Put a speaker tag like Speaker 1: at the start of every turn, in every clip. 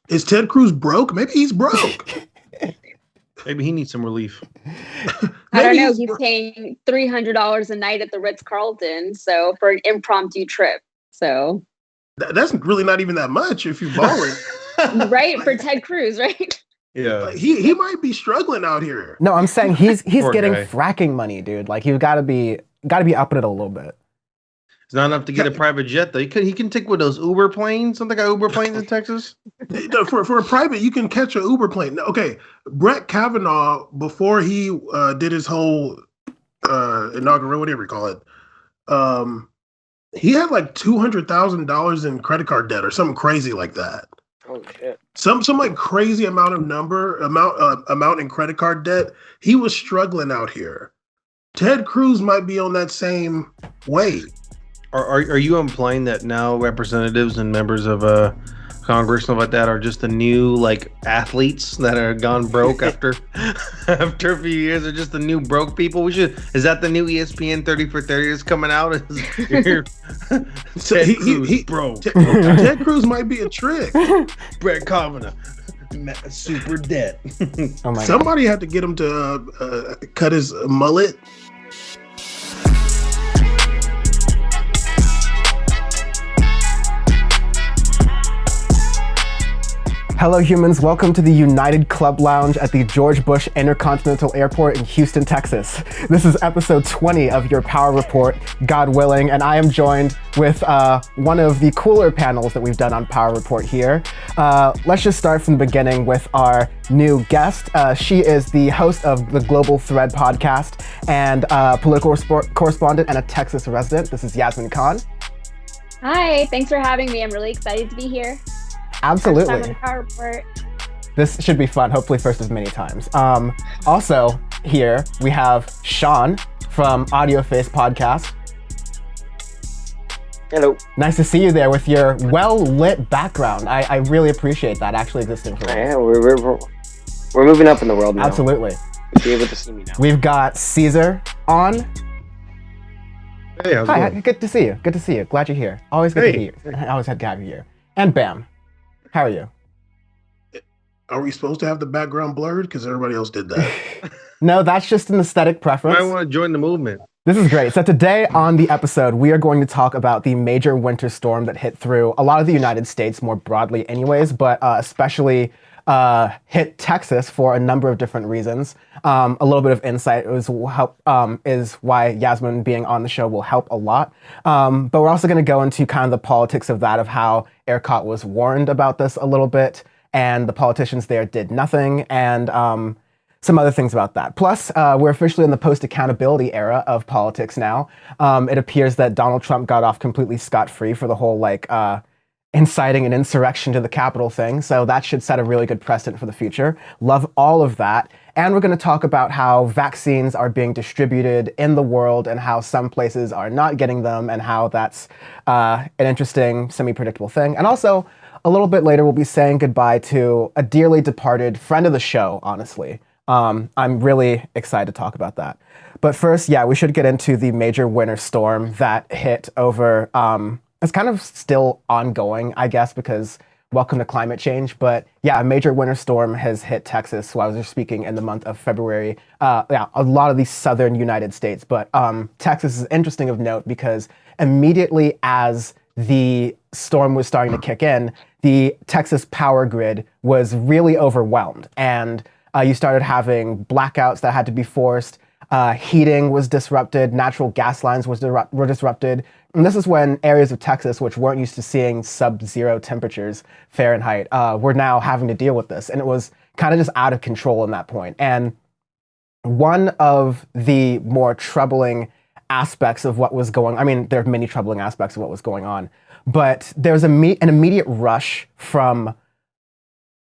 Speaker 1: Is Ted Cruz broke? Maybe he's broke.
Speaker 2: Maybe he needs some relief.
Speaker 3: I don't know. He's paying $300 a night at the Ritz-Carlton, so for an impromptu trip. So
Speaker 1: that's really not even that much if you're balling.
Speaker 3: Right, for Ted Cruz, right?
Speaker 2: Yeah,
Speaker 1: he might be struggling out here.
Speaker 4: No, I'm saying he's getting fracking money, dude. Like, you've got to be upping it a little bit.
Speaker 2: It's not enough to get a private jet, though. He can take one of those Uber planes. Something like Uber planes in Texas.
Speaker 1: For a private, you can catch an Uber plane. Okay, Brett Kavanaugh, before he did his whole inaugural, whatever you call it, he had like $200,000 in credit card debt or something crazy like that.
Speaker 5: Oh shit!
Speaker 1: Some like crazy amount in credit card debt. He was struggling out here. Ted Cruz might be on that same way.
Speaker 2: Are you implying that now representatives and members of Congress and stuff like that are just the new like athletes that are gone broke after a few years? Are just the new broke people? Is that the new ESPN 30 for 30 that's coming out?
Speaker 1: Ted Cruz broke. Ted Cruz might be a trick.
Speaker 2: Brett Kavanaugh, super debt.
Speaker 4: Oh my
Speaker 1: Somebody had to get him to cut his mullet.
Speaker 4: Hello, humans. Welcome to the United Club Lounge at the George Bush Intercontinental Airport in Houston, Texas. This is episode 20 of your Power Report, God willing, and I am joined with one of the cooler panels that we've done on Power Report here. Let's just start from the beginning with our new guest. She is the host of the Global Thread podcast and political correspondent and a Texas resident. This is Yasmin Khan.
Speaker 3: Hi, thanks for having me. I'm really excited to be here.
Speaker 4: Absolutely.
Speaker 3: First time on Power Report.
Speaker 4: This should be fun, hopefully first of many times. Also here we have Sean from Audio Face Podcast.
Speaker 5: Hello.
Speaker 4: Nice to see you there with your well-lit background. I really appreciate that actually existing for us.
Speaker 5: Yeah, we're moving up in the world now.
Speaker 4: Absolutely.
Speaker 5: You'll be able to see me now.
Speaker 4: We've got Caesar on.
Speaker 2: Hey, how's it
Speaker 4: Hi,
Speaker 2: going?
Speaker 4: good to see you. Good to see you. Glad you're here. Always good to hear you. I always had to have you here. And Bam. How are you?
Speaker 1: Are we supposed to have the background blurred? Because everybody else did that.
Speaker 4: No, that's just an aesthetic preference.
Speaker 2: I want to join the movement.
Speaker 4: This is great. So today on the episode, we are going to talk about the major winter storm that hit through a lot of the United States more broadly anyways, but especially hit Texas for a number of different reasons. A little bit of insight is why Yasmin being on the show will help a lot. But we're also going to go into kind of the politics of that, of how ERCOT was warned about this a little bit, and the politicians there did nothing, and some other things about that. Plus, we're officially in the post-accountability era of politics now. It appears that Donald Trump got off completely scot-free for the whole inciting an insurrection to the Capitol thing, so that should set a really good precedent for the future. Love all of that. And we're going to talk about how vaccines are being distributed in the world and how some places are not getting them and how that's an interesting, semi-predictable thing. And also, a little bit later, we'll be saying goodbye to a dearly departed friend of the show, honestly. I'm really excited to talk about that. But first, we should get into the major winter storm that hit over... It's kind of still ongoing, I guess, because welcome to climate change. But a major winter storm has hit Texas. So I was just speaking in the month of February. A lot of the southern United States. But Texas is interesting of note because immediately as the storm was starting to kick in, the Texas power grid was really overwhelmed. And you started having blackouts that had to be forced. Heating was disrupted. Natural gas lines were disrupted. And this is when areas of Texas, which weren't used to seeing sub-zero temperatures Fahrenheit, were now having to deal with this. And it was kind of just out of control in that point. And one of the more troubling aspects of what was going on, I mean, there are many troubling aspects of what was going on, but there was an immediate rush from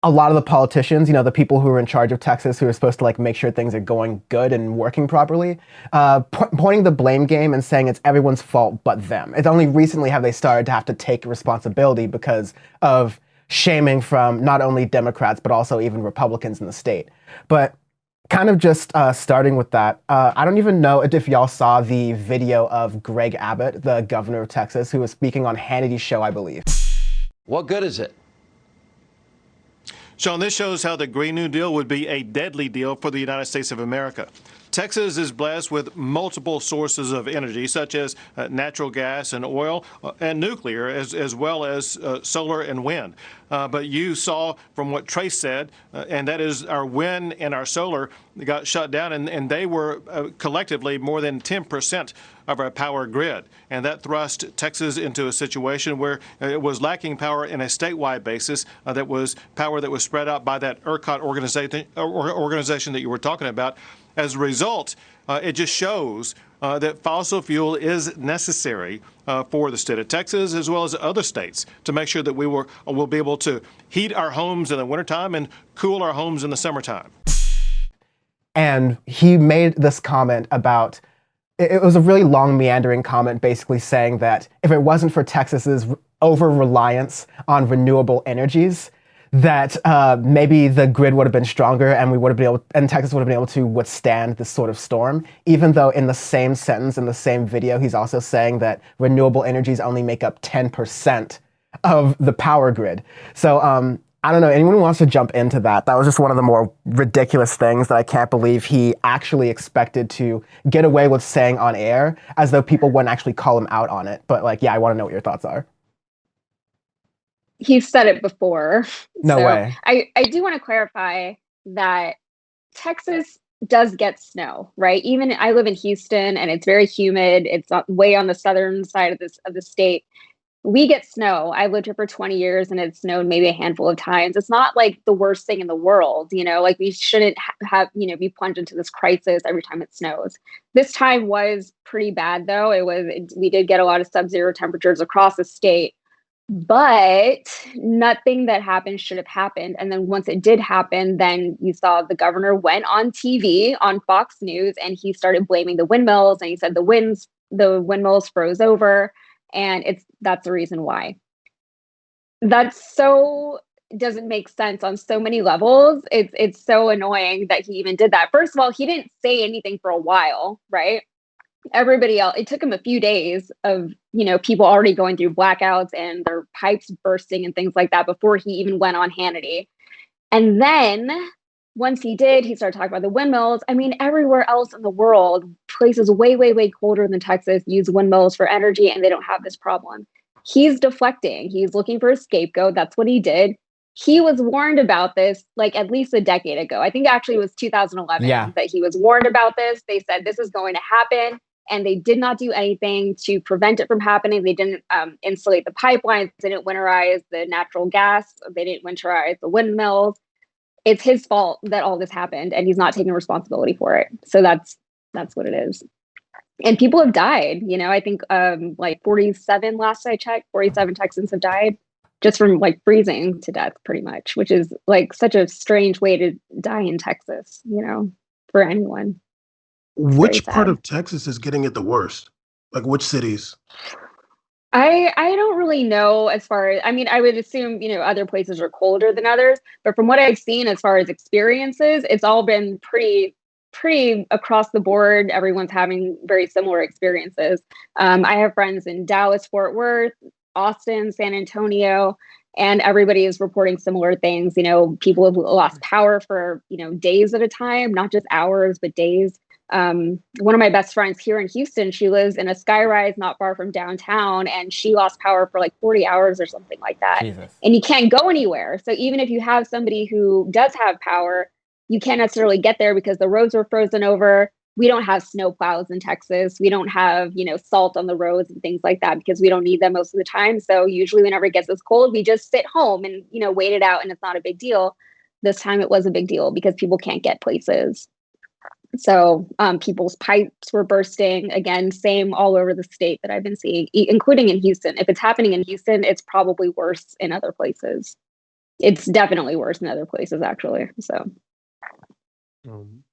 Speaker 4: a lot of the politicians, the people who are in charge of Texas, who are supposed to make sure things are going good and working properly, pointing the blame game and saying it's everyone's fault but them. It's only recently have they started to have to take responsibility because of shaming from not only Democrats, but also even Republicans in the state. But kind of just starting with that, I don't even know if y'all saw the video of Greg Abbott, the governor of Texas, who was speaking on Hannity's show, I believe.
Speaker 6: What good is it Sean, this shows how the Green New Deal would be a deadly deal for the United States of America. Texas is blessed with multiple sources of energy, such as natural gas and oil and nuclear, as well as solar and wind. But you saw from what Trace said, and that is our wind and our solar got shut down, and they were collectively more than 10% of our power grid. And that thrust Texas into a situation where it was lacking power in a statewide basis. That was power that was spread out by that ERCOT organization that you were talking about. As a result, it just shows that fossil fuel is necessary for the state of Texas as well as other states to make sure that we will be able to heat our homes in the wintertime and cool our homes in the summertime.
Speaker 4: And he made this comment about, it was a really long meandering comment basically saying that if it wasn't for Texas's over-reliance on renewable energies, that maybe the grid would have been stronger and we would have been able, and Texas would have been able to withstand this sort of storm, even though in the same sentence, in the same video, he's also saying that renewable energies only make up 10% of the power grid. So I don't know, anyone who wants to jump into that? That was just one of the more ridiculous things that I can't believe he actually expected to get away with saying on air, as though people wouldn't actually call him out on it. But like, yeah, I want to know what your thoughts are.
Speaker 3: He's said it before.
Speaker 4: No way.
Speaker 3: I do want to clarify that Texas does get snow, right? Even I live in Houston and it's very humid. It's way on the southern side of the state. We get snow. I've lived here for 20 years and it's snowed maybe a handful of times. It's not like the worst thing in the world, you know, like we shouldn't have, you know, be plunged into this crisis every time it snows. This time was pretty bad though. We did get a lot of sub-zero temperatures across the state. But nothing that happened should have happened. And then once it did happen, then you saw the governor went on TV on Fox News and he started blaming the windmills and he said the windmills froze over. And that's the reason why. That's so doesn't make sense on so many levels. It's so annoying that he even did that. First of all, he didn't say anything for a while, right? Everybody else, it took him a few days of, you know, people already going through blackouts and their pipes bursting and things like that before he even went on Hannity. And then once he did, he started talking about the windmills. I mean, everywhere else in the world, places way, way, way colder than Texas use windmills for energy and they don't have this problem. He's deflecting. He's looking for a scapegoat. That's what he did. He was warned about this like at least a decade ago. I think actually it was 2011 that he was warned about this. They said this is going to happen. And they did not do anything to prevent it from happening. They didn't insulate the pipelines. They didn't winterize the natural gas. They didn't winterize the windmills. It's his fault that all this happened, and he's not taking responsibility for it. So that's what it is. And people have died. You know, I think like 47 last I checked, 47 Texans have died just from like freezing to death, pretty much, which is like such a strange way to die in Texas. You know, for anyone.
Speaker 1: Which part of Texas is getting it the worst? Like which cities?
Speaker 3: I don't really know as far as, I mean, I would assume, you know, other places are colder than others, but from what I've seen as far as experiences, it's all been pretty across the board. Everyone's having very similar experiences. I have friends in Dallas, Fort Worth, Austin, San Antonio, and everybody is reporting similar things. You know, people have lost power for, you know, days at a time, not just hours, but days. One of my best friends here in Houston, she lives in a skyrise not far from downtown, and she lost power for like 40 hours or something like that. Jesus. And you can't go anywhere. So even if you have somebody who does have power, you can't necessarily get there because the roads are frozen over. We don't have snow plows in Texas. We don't have, you know, salt on the roads and things like that because we don't need them most of the time. So usually whenever it gets this cold, we just sit home and, you know, wait it out, and it's not a big deal. This time it was a big deal because people can't get places. So people's pipes were bursting. Again, same all over the state that I've been seeing, including in Houston. If it's happening in Houston, it's probably worse in other places. It's definitely worse in other places, actually. So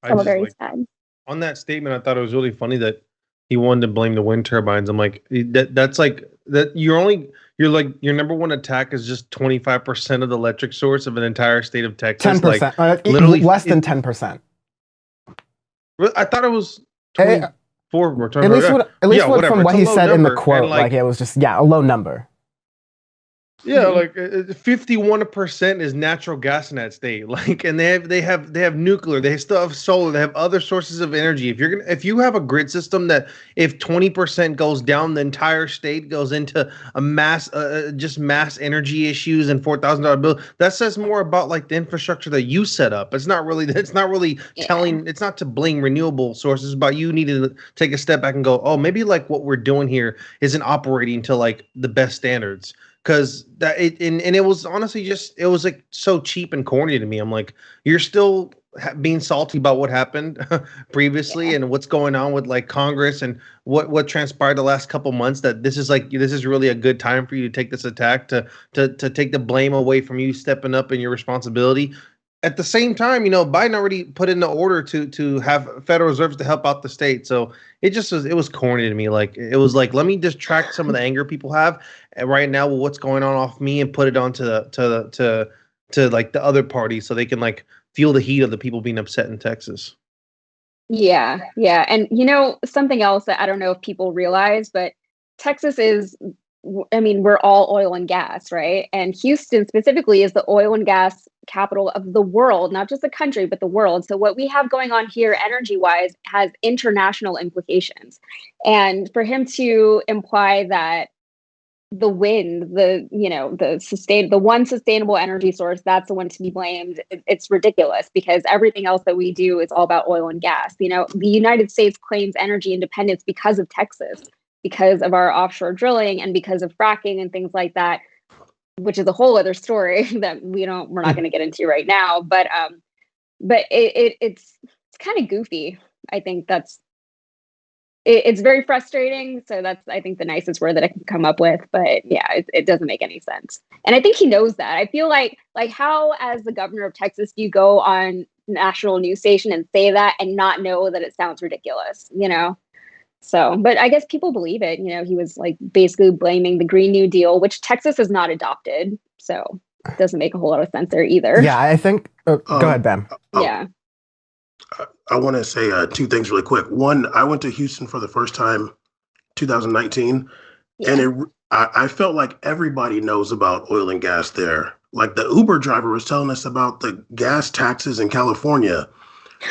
Speaker 3: very sad.
Speaker 2: On that statement, I thought it was really funny that he wanted to blame the wind turbines. I'm like, that's like that. Your number one attack is just 25% of the electric source of an entire state of Texas.
Speaker 4: 10%,
Speaker 2: like,
Speaker 4: literally less than 10%.
Speaker 2: I thought it was 24.
Speaker 4: At least from what he said in the quote, like it was just a low number.
Speaker 2: Yeah, like 51% is natural gas in that state. Like, and they have nuclear, they still have solar, they have other sources of energy. If you have a grid system that if 20% goes down, the entire state goes into a just mass energy issues and $4,000 bill. That says more about like the infrastructure that you set up. It's not really
Speaker 3: Yeah.
Speaker 2: it's not to blame renewable sources. It's about you needing to take a step back and go, oh, maybe like what we're doing here isn't operating to like the best standards. Because that it and it was honestly just it was like so cheap and corny to me. I'm like, you're still being salty about what happened previously
Speaker 3: Yeah.
Speaker 2: and what's going on with like Congress and what transpired the last couple months. That this is really a good time for you to take this attack to take the blame away from you stepping up in your responsibility. At the same time, Biden already put in the order to have Federal Reserves to help out the state. So it was corny to me. Like it was like, let me distract some of the anger people have right now with what's going on off me and put it on to like the other party so they can like feel the heat of the people being upset in Texas.
Speaker 3: Yeah, yeah. And something else that I don't know if people realize, but Texas is, I mean, we're all oil and gas, right? And Houston specifically is the oil and gas capital of the world, not just the country, but the world. So what we have going on here energy wise has international implications. And for him to imply that the wind, the one sustainable energy source, that's the one to be blamed. It's ridiculous because everything else that we do is all about oil and gas. The United States claims energy independence because of Texas, because of our offshore drilling and because of fracking and things like that, which is a whole other story that we're not going to get into right now. But it's kind of goofy. I think it's very frustrating. So that's, I think, the nicest word that I can come up with. But yeah, it doesn't make any sense. And I think he knows that. I feel like how, as the governor of Texas, do you go on national news station and say that and not know that it sounds ridiculous, So, but I guess people believe it. He was like basically blaming the Green New Deal, which Texas has not adopted. So it doesn't make a whole lot of sense there either.
Speaker 4: Yeah, I think. Go ahead, Ben.
Speaker 3: Yeah.
Speaker 1: I want to say two things really quick. One, I went to Houston for the first time 2019, and I felt like everybody knows about oil and gas there. Like the Uber driver was telling us about the gas taxes in California,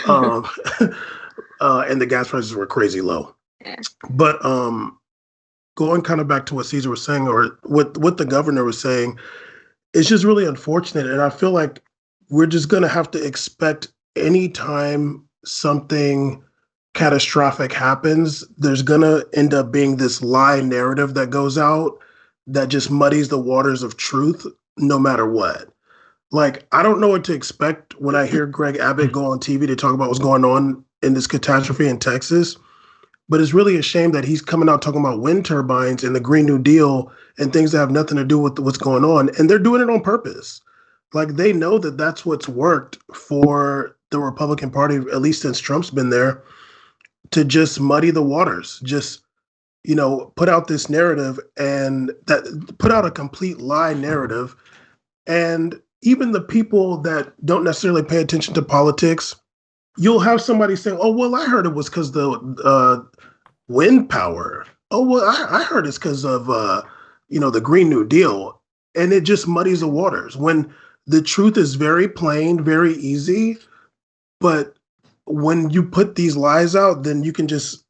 Speaker 1: and the gas prices were crazy low.
Speaker 3: Yeah.
Speaker 1: But going kind of back to what Caesar was saying, or what the governor was saying, it's just really unfortunate. And I feel like we're just going to have to expect anytime something catastrophic happens, there's going to end up being this lie narrative that goes out that just muddies the waters of truth no matter what. Like, I don't know what to expect when I hear Greg Abbott go on TV to talk about what's going on in this catastrophe in Texas. But it's really a shame that he's coming out talking about wind turbines and the Green New Deal and things that have nothing to do with what's going on. And they're doing it on purpose. Like, they know that that's what's worked for the Republican Party, at least since Trump's been there, to just muddy the waters, just, put out this narrative and that put out a complete lie narrative. And even the people that don't necessarily pay attention to politics, you'll have somebody saying, oh, well, I heard it was because the wind power. Oh, well, I heard it's because of, the Green New Deal. And it just muddies the waters when the truth is very plain, very easy. But when you put these lies out, then you can just,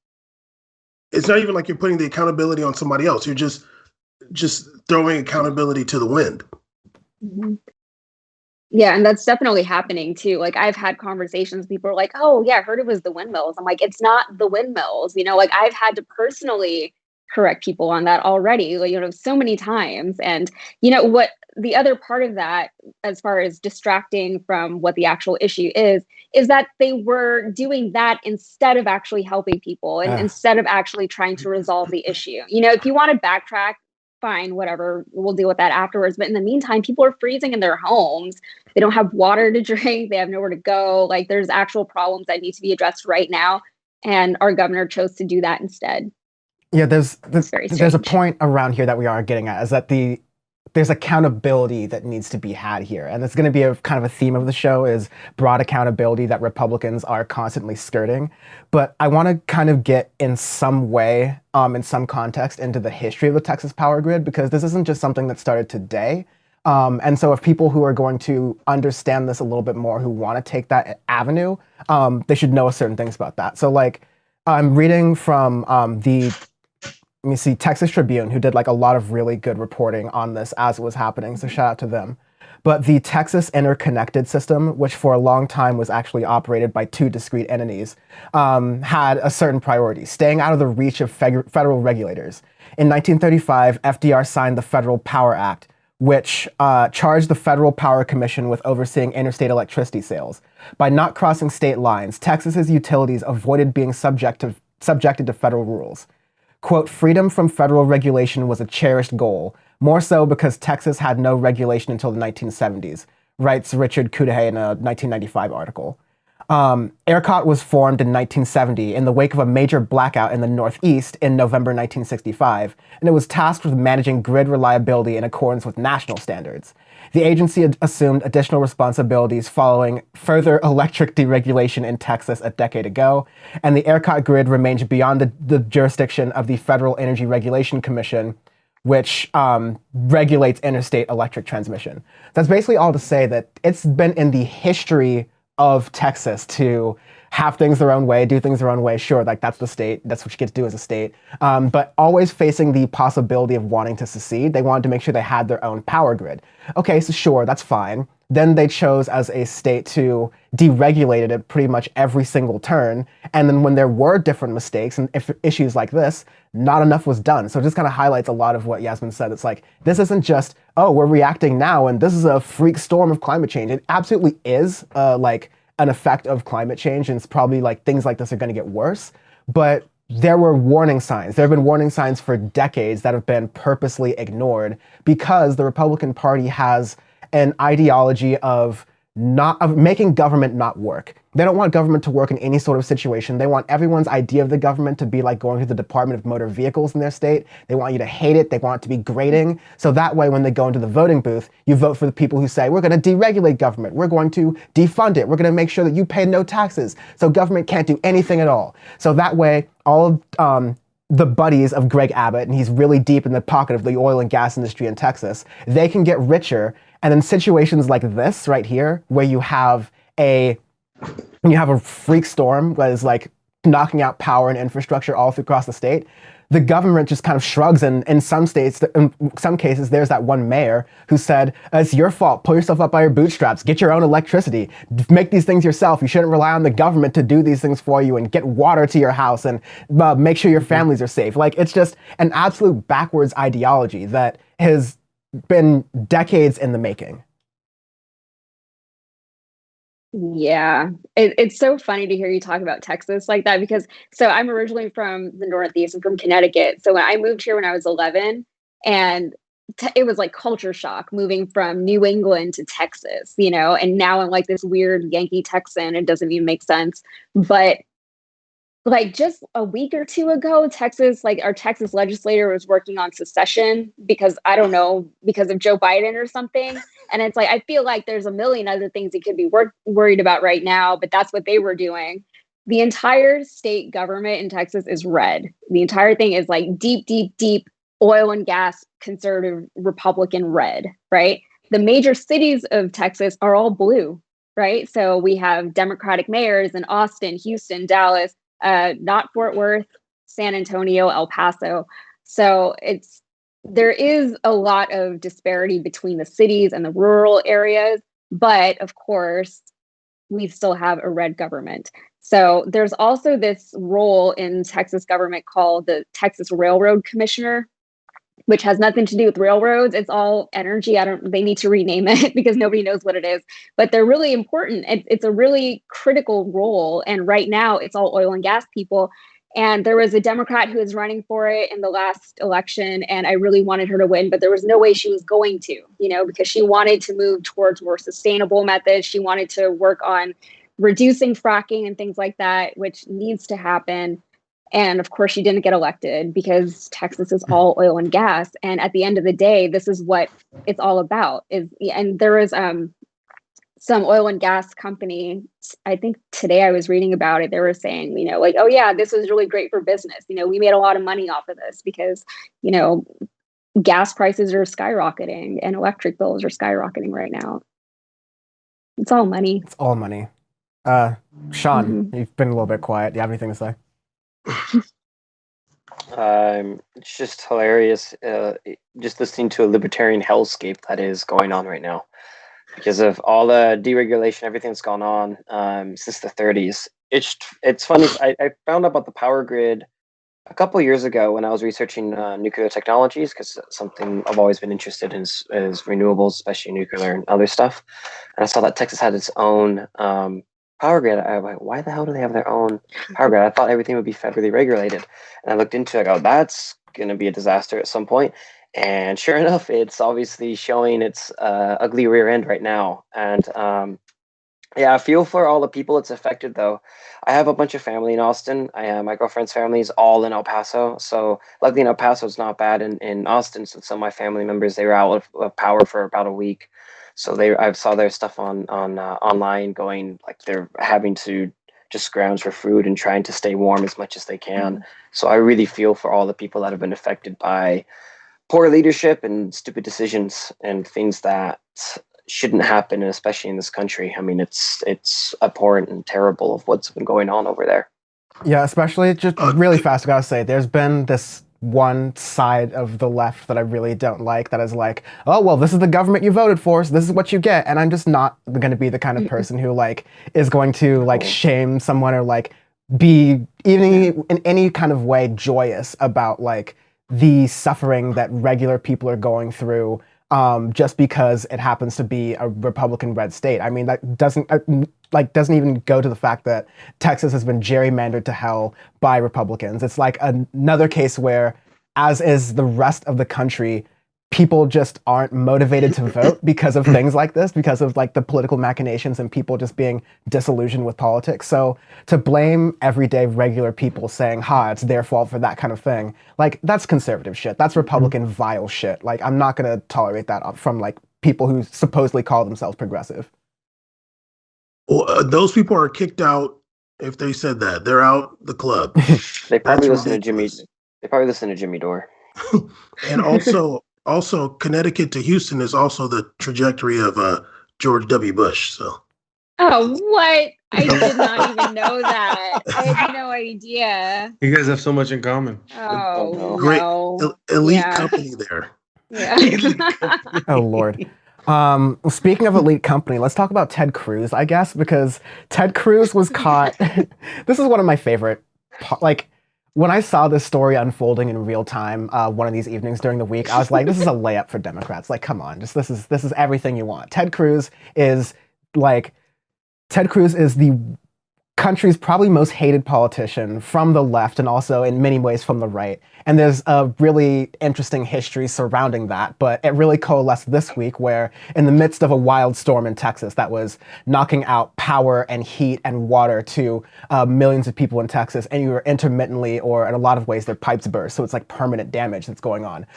Speaker 1: it's not even like you're putting the accountability on somebody else. You're just throwing accountability to the wind.
Speaker 3: Mm-hmm. Yeah, and that's definitely happening too. Like, I've had conversations, people are like, oh yeah, I heard it was the windmills. I'm like, it's not the windmills. Like, I've had to personally correct people on that already, so many times. And what the other part of that, as far as distracting from what the actual issue is that they were doing that instead of actually helping people and instead of actually trying to resolve the issue. If you want to backtrack, fine, whatever, we'll deal with that afterwards. But in the meantime, people are freezing in their homes. They don't have water to drink. They have nowhere to go. Like, there's actual problems that need to be addressed right now. And our governor chose to do that instead.
Speaker 4: Yeah, there's a point around here that we are getting at, is that the there's accountability that needs to be had here. And it's going to be a kind of a theme of the show is broad accountability that Republicans are constantly skirting. But I want to kind of get in some way, in some context, into the history of the Texas power grid, because this isn't just something that started today. And so if people who are going to understand this a little bit more, who want to take that avenue, they should know certain things about that. So like, I'm reading from let me see, Texas Tribune, who did like a lot of really good reporting on this as it was happening. So shout out to them. But the Texas Interconnected System, which for a long time was actually operated by two discrete entities, had a certain priority, staying out of the reach of federal regulators. In 1935, FDR signed the Federal Power Act, which charged the Federal Power Commission with overseeing interstate electricity sales. By not crossing state lines, Texas's utilities avoided being subjected to federal rules. Quote, freedom from federal regulation was a cherished goal, more so because Texas had no regulation until the 1970s, writes Richard Cudahy in a 1995 article. ERCOT was formed in 1970 in the wake of a major blackout in the Northeast in November 1965, and it was tasked with managing grid reliability in accordance with national standards. The agency had assumed additional responsibilities following further electric deregulation in Texas a decade ago, and the ERCOT grid remains beyond the jurisdiction of the Federal Energy Regulation Commission, which regulates interstate electric transmission. That's basically all to say that it's been in the history of Texas to have things their own way, do things their own way. Sure, like that's the state. That's what you get to do as a state. But always facing the possibility of wanting to secede. They wanted to make sure they had their own power grid. Okay, so sure, that's fine. Then they chose as a state to deregulate it at pretty much every single turn. And then when there were different mistakes and issues like this, not enough was done. So it just kind of highlights a lot of what Yasmin said. It's like, this isn't just, oh, we're reacting now and this is a freak storm of climate change. It absolutely is like an effect of climate change, and it's probably like things like this are going to get worse. But there were warning signs. There have been warning signs for decades that have been purposely ignored because the Republican Party has an ideology of making government not work. They don't want government to work in any sort of situation. They want everyone's idea of the government to be like going to the Department of Motor Vehicles in their state. They want you to hate it. They want it to be grating. So that way, when they go into the voting booth, you vote for the people who say, we're going to deregulate government. We're going to defund it. We're going to make sure that you pay no taxes. So government can't do anything at all. So that way, all of the buddies of Greg Abbott, and he's really deep in the pocket of the oil and gas industry in Texas, they can get richer. And in situations like this right here, where you have a freak storm that is like knocking out power and infrastructure all across the state, the government just kind of shrugs. And in some states, in some cases, there's that one mayor who said, it's your fault. Pull yourself up by your bootstraps. Get your own electricity. Make these things yourself. You shouldn't rely on the government to do these things for you and get water to your house and make sure your families are safe. Like, it's just an absolute backwards ideology that has been decades in the making.
Speaker 3: Yeah, it's so funny to hear you talk about Texas like that, because so I'm originally from the Northeast. I'm from Connecticut. So when I moved here when I was 11, and it was like culture shock moving from New England to Texas, you know, and now I'm like this weird Yankee Texan. It doesn't even make sense. But like just a week or two ago, Texas, like our Texas legislator was working on secession because I don't know, because of Joe Biden or something. And it's like, I feel like there's a million other things he could be worried about right now, but that's what they were doing. The entire state government in Texas is red. The entire thing is like deep, deep, deep oil and gas, conservative, Republican red, right? The major cities of Texas are all blue, right? So we have Democratic mayors in Austin, Houston, Dallas, not Fort Worth, San Antonio, El Paso. So there is a lot of disparity between the cities and the rural areas, but of course, we still have a red government. So there's also this role in Texas government called the Texas Railroad Commissioner, which has nothing to do with railroads. It's all energy. They need to rename it because nobody knows what it is, but they're really important. It's a really critical role. And right now it's all oil and gas people. And there was a Democrat who was running for it in the last election, and I really wanted her to win, but there was no way she was going to, you know, because she wanted to move towards more sustainable methods. She wanted to work on reducing fracking and things like that, which needs to happen. And of course, she didn't get elected because Texas is all oil and gas. And at the end of the day, this is what it's all about. And there was some oil and gas company, I think today I was reading about it, they were saying, like, oh yeah, this was really great for business. We made a lot of money off of this because, gas prices are skyrocketing and electric bills are skyrocketing right now. It's all money.
Speaker 4: It's all money. Sean, you've been a little bit quiet. Do you have anything to say?
Speaker 5: It's just hilarious, just listening to a libertarian hellscape that is going on right now because of all the deregulation, everything that's gone on since the 30s. It's funny. I found out about the power grid a couple of years ago when I was researching nuclear technologies, because something I've always been interested in is renewables, especially nuclear and other stuff. And I saw that Texas had its own power grid. I was like, why the hell do they have their own power grid? I thought everything would be federally regulated. And I looked into it, I go, that's going to be a disaster at some point. And sure enough, it's obviously showing its ugly rear end right now. And yeah, I feel for all the people it's affected, though. I have a bunch of family in Austin. My girlfriend's family is all in El Paso. So luckily in El Paso, it's not bad. In Austin, so some of my family members, they were out of power for about a week. So I saw their stuff on online going, like they're having to just scrounge for food and trying to stay warm as much as they can. So I really feel for all the people that have been affected by poor leadership and stupid decisions and things that shouldn't happen, and especially in this country. I mean, it's abhorrent and terrible of what's been going on over there.
Speaker 4: Yeah, especially just really fast, I gotta say, there's been this one side of the left that I really don't like that is like, oh, well, this is the government you voted for, so this is what you get. And I'm just not going to be the kind of person who like is going to like shame someone or like be even in any kind of way joyous about like the suffering that regular people are going through just because it happens to be a Republican red state. I mean, that doesn't even go to the fact that Texas has been gerrymandered to hell by Republicans. It's like another case where, as is the rest of the country, people just aren't motivated to vote because of things like this, because of like the political machinations and people just being disillusioned with politics. So to blame everyday regular people saying, it's their fault for that kind of thing, like that's conservative shit. That's Republican vile shit. Like I'm not going to tolerate that from like people who supposedly call themselves progressive.
Speaker 1: Well, those people are kicked out if they said that. They're out the club.
Speaker 5: They probably listen to Jimmy. They probably listen to Jimmy Dore.
Speaker 1: And also Connecticut to Houston is also the trajectory of George W. Bush. So.
Speaker 3: Oh, what? I did not even know that. I had no idea.
Speaker 2: You guys have so much in common.
Speaker 3: Oh,
Speaker 1: great
Speaker 3: no.
Speaker 1: elite company there.
Speaker 3: Yeah.
Speaker 4: Oh Lord. Speaking of elite company, let's talk about Ted Cruz, I guess, because Ted Cruz was caught. This is one of my favorite, like, when I saw this story unfolding in real time, one of these evenings during the week, I was like, this is a layup for Democrats. Like, come on, this is everything you want. Ted Cruz is the country's probably most hated politician from the left and also in many ways from the right. And there's a really interesting history surrounding that, but it really coalesced this week where in the midst of a wild storm in Texas that was knocking out power and heat and water to millions of people in Texas, and you were intermittently, or in a lot of ways, their pipes burst. So it's like permanent damage that's going on.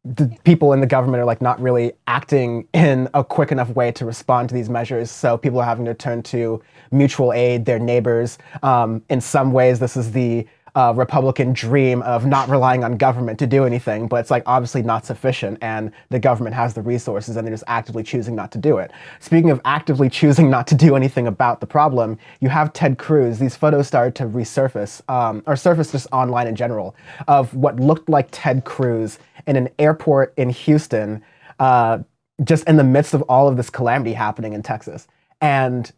Speaker 4: The people in the government are like not really acting in a quick enough way to respond to these measures. So people are having to turn to mutual aid, their neighbors. In some ways, this is the Republican dream of not relying on government to do anything, but it's like obviously not sufficient, and the government has the resources and they're just actively choosing not to do it. Speaking of actively choosing not to do anything about the problem, you have Ted Cruz. These photos started to resurface, or surface just online in general, of what looked like Ted Cruz in an airport in Houston, just in the midst of all of this calamity happening in Texas. And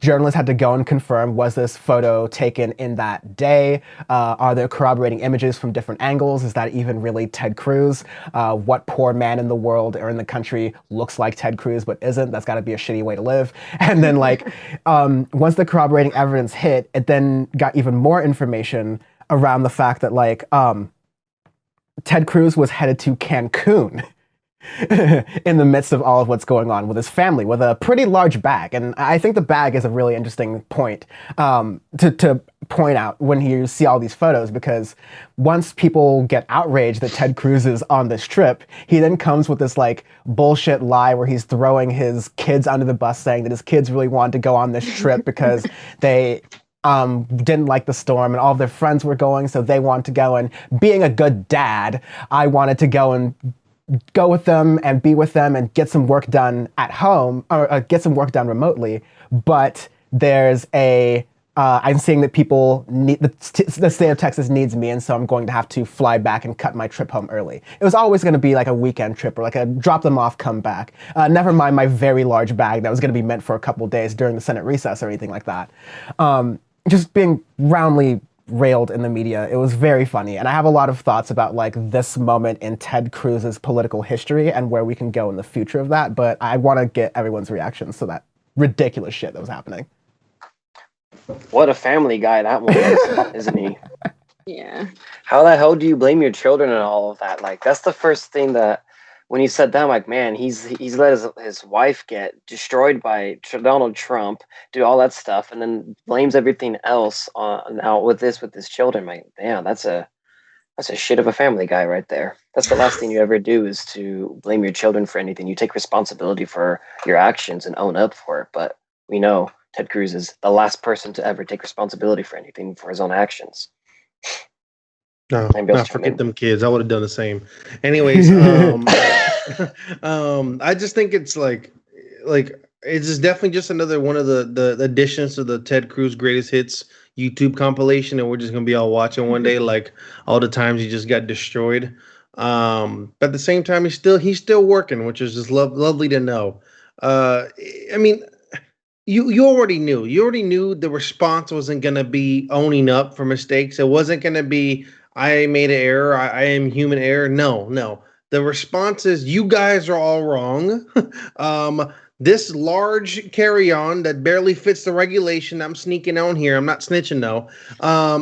Speaker 4: journalists had to go and confirm, was this photo taken in that day? Are there corroborating images from different angles? Is that even really Ted Cruz? What poor man in the world or in the country looks like Ted Cruz but isn't? That's got to be a shitty way to live. And then once the corroborating evidence hit, it then got even more information around the fact that Ted Cruz was headed to Cancun in the midst of all of what's going on with his family with a pretty large bag. And I think the bag is a really interesting point to point out when you see all these photos, because once people get outraged that Ted Cruz is on this trip, he then comes with this like bullshit lie where he's throwing his kids under the bus, saying that his kids really wanted to go on this trip because they didn't like the storm and all of their friends were going, so they wanted to go. And being a good dad, I wanted to go with them and be with them and get some work done at home, or get some work done remotely. But there's I'm seeing that people need, the state of Texas needs me, and so I'm going to have to fly back and cut my trip home early. It was always going to be like a weekend trip or like a drop them off, come back. Never mind my very large bag that was going to be meant for a couple days during the Senate recess or anything like that. Just being roundly railed in the media. It was very funny. And I have a lot of thoughts about like this moment in Ted Cruz's political history and where we can go in the future of that. But I want to get everyone's reactions to that ridiculous shit that was happening.
Speaker 5: What a family guy that one is, isn't he?
Speaker 3: Yeah.
Speaker 5: How the hell do you blame your children and all of that? Like, that's the first thing that, when you said that, I'm like, man, he's let his wife get destroyed by Donald Trump, do all that stuff, and then blames everything else on now with his children. Like, damn, that's a shit of a family guy right there. That's the last thing you ever do, is to blame your children for anything. You take responsibility for your actions and own up for it. But we know Ted Cruz is the last person to ever take responsibility for anything for his own actions.
Speaker 2: No, forget them kids. I would have done the same. Anyways, I just think it's like it's just definitely just another one of the additions to the Ted Cruz Greatest Hits YouTube compilation, and we're just gonna be all watching one day, like all the times he just got destroyed. But at the same time, he's still working, which is just lovely to know. I mean, you already knew the response wasn't gonna be owning up for mistakes. It wasn't gonna be, I made an error, I am human error. No. The response is, you guys are all wrong. This large carry-on that barely fits the regulation I'm sneaking on here, I'm not snitching though,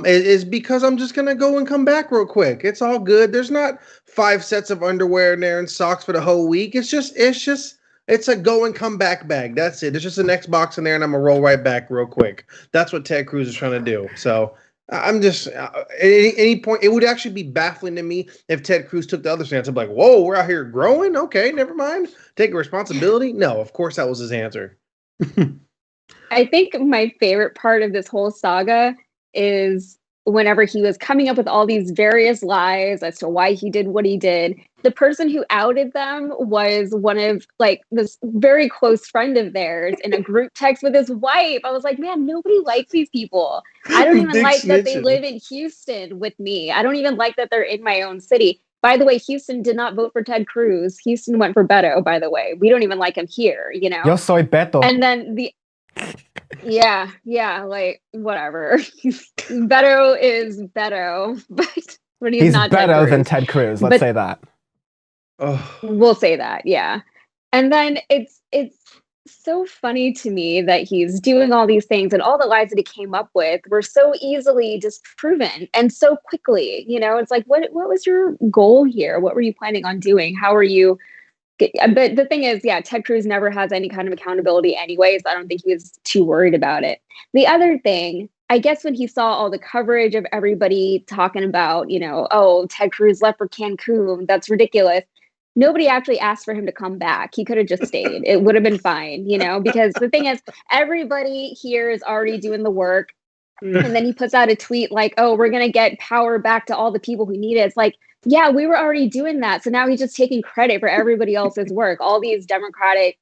Speaker 2: is because I'm just gonna go and come back real quick. It's all good. There's not 5 sets of underwear in there and socks for the whole week. It's a go and come back bag. That's it. There's just an Xbox in there, and I'm gonna roll right back real quick. That's what Ted Cruz is trying to do. So I'm just at any point, it would actually be baffling to me if Ted Cruz took the other stance. I'm like, whoa, we're out here growing. Okay, never mind. Taking responsibility. No, of course that was his answer.
Speaker 3: I think my favorite part of this whole saga is whenever he was coming up with all these various lies as to why he did what he did, the person who outed them was one of like this very close friend of theirs in a group text with his wife. I was like, man, nobody likes these people. I don't even like that they live in Houston with me. I don't even like that they're in my own city. By the way, Houston did not vote for Ted Cruz. Houston went for Beto, by the way. We don't even like him here, you know?
Speaker 4: Yo soy Beto.
Speaker 3: And then yeah, like whatever. Beto is Beto, but he's not
Speaker 4: better
Speaker 3: Ted
Speaker 4: than Ted Cruz. Let's say that.
Speaker 3: We'll say that, yeah. And then it's so funny to me that he's doing all these things, and all the lies that he came up with were so easily disproven and so quickly. You know, it's like, what was your goal here? What were you planning on doing? How are you? But the thing is, yeah, Ted Cruz never has any kind of accountability anyways. I don't think he was too worried about it. The other thing, I guess when he saw all the coverage of everybody talking about, you know, oh, Ted Cruz left for Cancun, that's ridiculous. Nobody actually asked for him to come back. He could have just stayed. It would have been fine, you know, because the thing is, everybody here is already doing the work. And then he puts out a tweet like, oh, we're going to get power back to all the people who need it. It's like, yeah, we were already doing that. So now he's just taking credit for everybody else's work. All these Democratic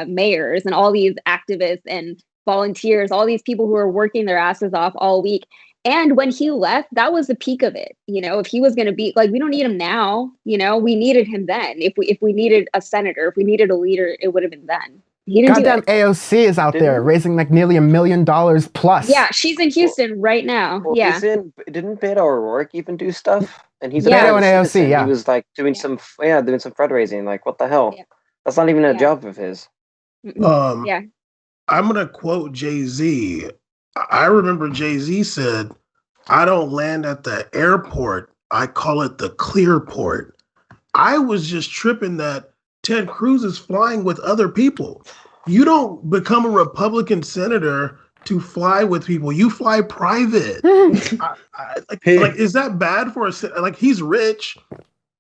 Speaker 3: mayors and all these activists and volunteers, all these people who are working their asses off all week. And when he left, that was the peak of it. You know, if he was going to be like, we don't need him now, you know, we needed him then. If we needed a senator, if we needed a leader, it would have been then. He didn't
Speaker 4: Goddamn
Speaker 3: do it.
Speaker 4: AOC is out there raising like nearly $1 million plus.
Speaker 3: Yeah, she's in Houston right now.
Speaker 5: Well,
Speaker 3: yeah.
Speaker 5: Didn't Beto O'Rourke even do stuff? And he's
Speaker 4: Beto and AOC, yeah.
Speaker 5: He was like doing some fundraising. Like, what the hell? Yeah. That's not even a job of his.
Speaker 3: Yeah.
Speaker 1: I'm gonna quote Jay-Z. I remember Jay-Z said, I don't land at the airport. I call it the clear port. I was just tripping that Ted Cruz is flying with other people. You don't become a Republican senator to fly with people. You fly private. Like, is that bad for like, he's rich.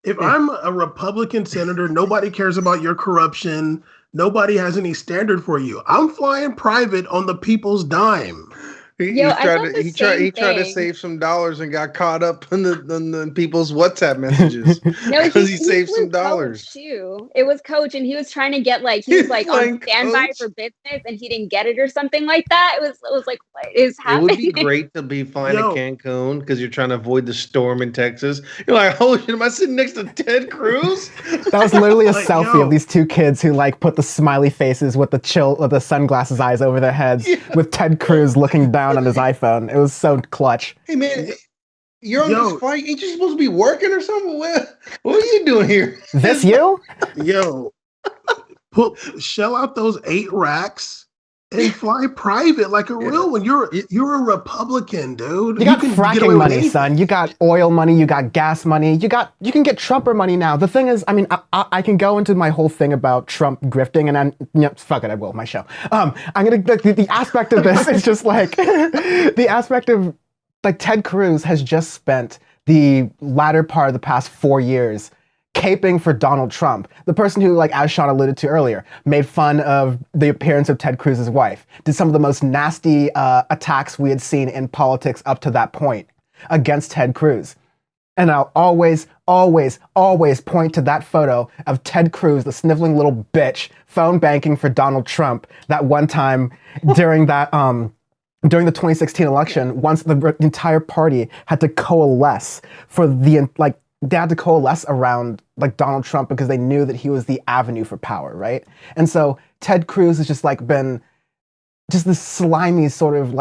Speaker 1: If I'm a Republican senator, nobody cares about your corruption. Nobody has any standard for you. I'm flying private on the people's dime.
Speaker 2: He tried to save some dollars and got caught up in the people's WhatsApp messages because he saved some dollars
Speaker 3: too. It was Coach, and he was trying to get he was on standby for business, and he didn't get it or something like that. It was like, what is happening?
Speaker 2: It would be great to be flying to Cancun because you're trying to avoid the storm in Texas. You're like, holy shit, am I sitting next to Ted Cruz?
Speaker 4: That was literally a selfie of these two kids who put the smiley faces with the sunglasses eyes over their heads with Ted Cruz looking down on his iPhone. It was so clutch.
Speaker 2: Hey man, you're on this flight. Ain't you supposed to be working or something? What are you doing here?
Speaker 4: This you?
Speaker 1: Shell out those 8 racks and fly private like a real one. You're a Republican, dude.
Speaker 4: You got fracking money, son. You got oil money. You got gas money. You can get Trumper money now. The thing is, I mean, I can go into my whole thing about Trump grifting, and fuck it, I will. My show. I'm gonna the aspect of this is just the aspect of Ted Cruz has just spent the latter part of the past 4 years caping for Donald Trump, the person who, as Sean alluded to earlier, made fun of the appearance of Ted Cruz's wife, did some of the most nasty attacks we had seen in politics up to that point against Ted Cruz. And I'll always, always, always point to that photo of Ted Cruz, the sniveling little bitch, phone banking for Donald Trump that one time during that during the 2016 election, once the entire party had to coalesce for they had to coalesce around Donald Trump because they knew that he was the avenue for power, right? And so Ted Cruz has just been just this slimy sort of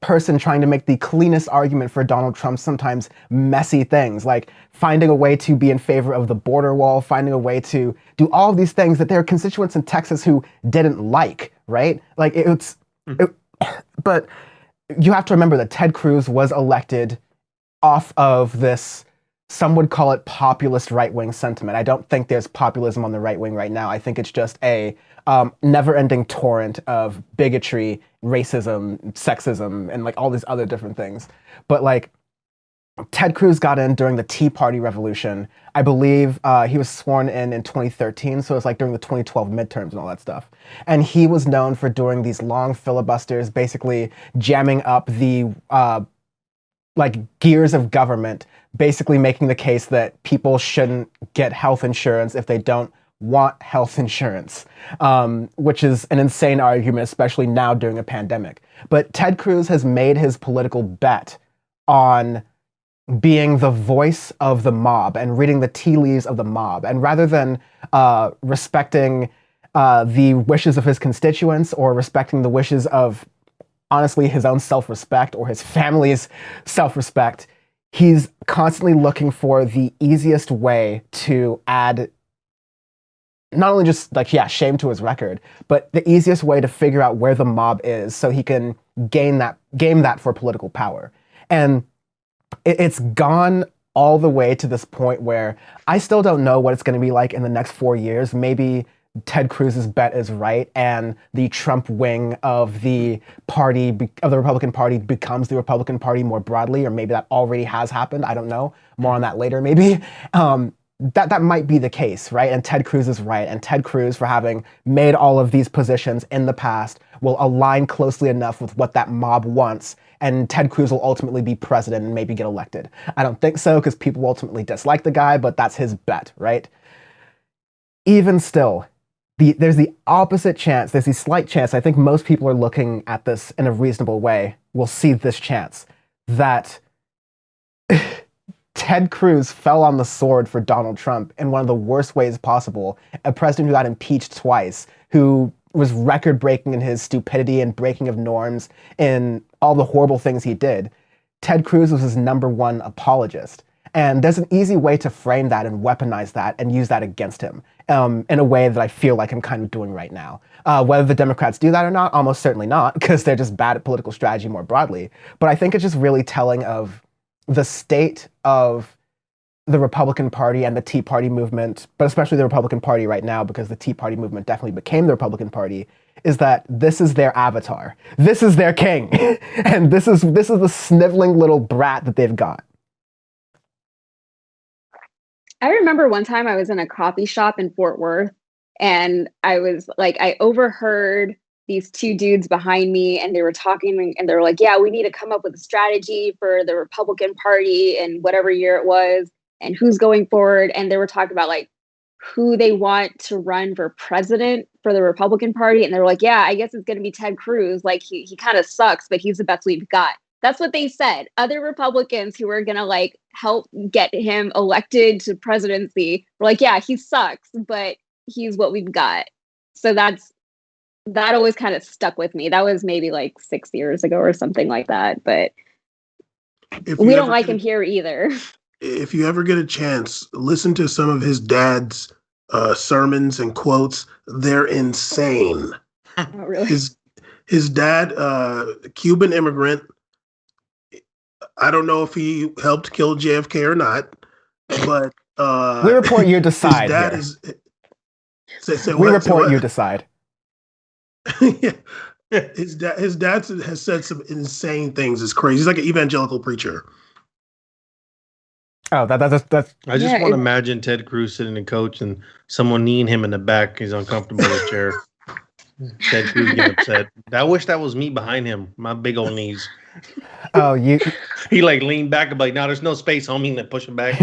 Speaker 4: person trying to make the cleanest argument for Donald Trump's sometimes messy things, like finding a way to be in favor of the border wall, finding a way to do all of these things that there are constituents in Texas who didn't like, right? But you have to remember that Ted Cruz was elected off of this, some would call it populist right-wing sentiment. I don't think there's populism on the right wing right now. I think it's just a never-ending torrent of bigotry, racism, sexism, and all these other different things. But Ted Cruz got in during the Tea Party revolution. I believe he was sworn in 2013, so it's during the 2012 midterms and all that stuff. And he was known for doing these long filibusters, basically jamming up the gears of government, basically making the case that people shouldn't get health insurance if they don't want health insurance, which is an insane argument, especially now during a pandemic. But Ted Cruz has made his political bet on being the voice of the mob and reading the tea leaves of the mob. And rather than respecting the wishes of his constituents or respecting the wishes of, honestly, his own self-respect or his family's self-respect, he's constantly looking for the easiest way to add not only just shame to his record, but the easiest way to figure out where the mob is so he can game that for political power. And it's gone all the way to this point where I still don't know what it's going to be like in the next 4 years. Maybe Ted Cruz's bet is right, and the Trump wing of the Republican Party becomes the Republican Party more broadly, or maybe that already has happened. I don't know. More on that later, maybe. That might be the case, right? And Ted Cruz is right. And Ted Cruz, for having made all of these positions in the past, will align closely enough with what that mob wants, and Ted Cruz will ultimately be president and maybe get elected. I don't think so, because people ultimately dislike the guy, but that's his bet, right? Even still, there's the opposite chance, there's the slight chance, I think most people are looking at this in a reasonable way, will see this chance, that Ted Cruz fell on the sword for Donald Trump in one of the worst ways possible. A president who got impeached twice, who was record-breaking in his stupidity and breaking of norms in all the horrible things he did. Ted Cruz was his #1 apologist. And there's an easy way to frame that and weaponize that and use that against him in a way that I feel like I'm kind of doing right now. Whether the Democrats do that or not, almost certainly not, because they're just bad at political strategy more broadly. But I think it's just really telling of the state of the Republican Party and the Tea Party movement, but especially the Republican Party right now, because the Tea Party movement definitely became the Republican Party, is that this is their avatar. This is their king. And this is the sniveling little brat that they've got.
Speaker 3: I remember one time I was in a coffee shop in Fort Worth, and I was like, I overheard these two dudes behind me, and they were talking, and they were like, yeah, we need to come up with a strategy for the Republican Party and whatever year it was, and who's going forward. And they were talking about like who they want to run for president for the Republican Party. And they were like, yeah, I guess it's going to be Ted Cruz. Like he kind of sucks, but he's the best we've got. That's what they said. Other Republicans who were going to like help get him elected to presidency were like, yeah, he sucks, but he's what we've got. So that always kind of stuck with me. That was maybe like 6 years ago or something like that. But we don't like him here either.
Speaker 1: If you ever get a chance, listen to some of his dad's sermons and quotes. They're insane.
Speaker 3: Oh, really?
Speaker 1: His dad, Cuban immigrant. I don't know if he helped kill JFK or not, but
Speaker 4: we report you decide.
Speaker 1: His dad
Speaker 4: we report you decide.
Speaker 1: Yeah. His dad has said some insane things. It's crazy. He's like an evangelical preacher.
Speaker 4: Oh, that's.
Speaker 2: I just want to imagine Ted Cruz sitting in coach and someone kneeing him in the back. He's uncomfortable in the chair. Ted Cruz getting upset. I wish that was me behind him. My big old knees.
Speaker 4: Oh, you.
Speaker 2: He like leaned back and like, no, there's no space, homie. And then push him back.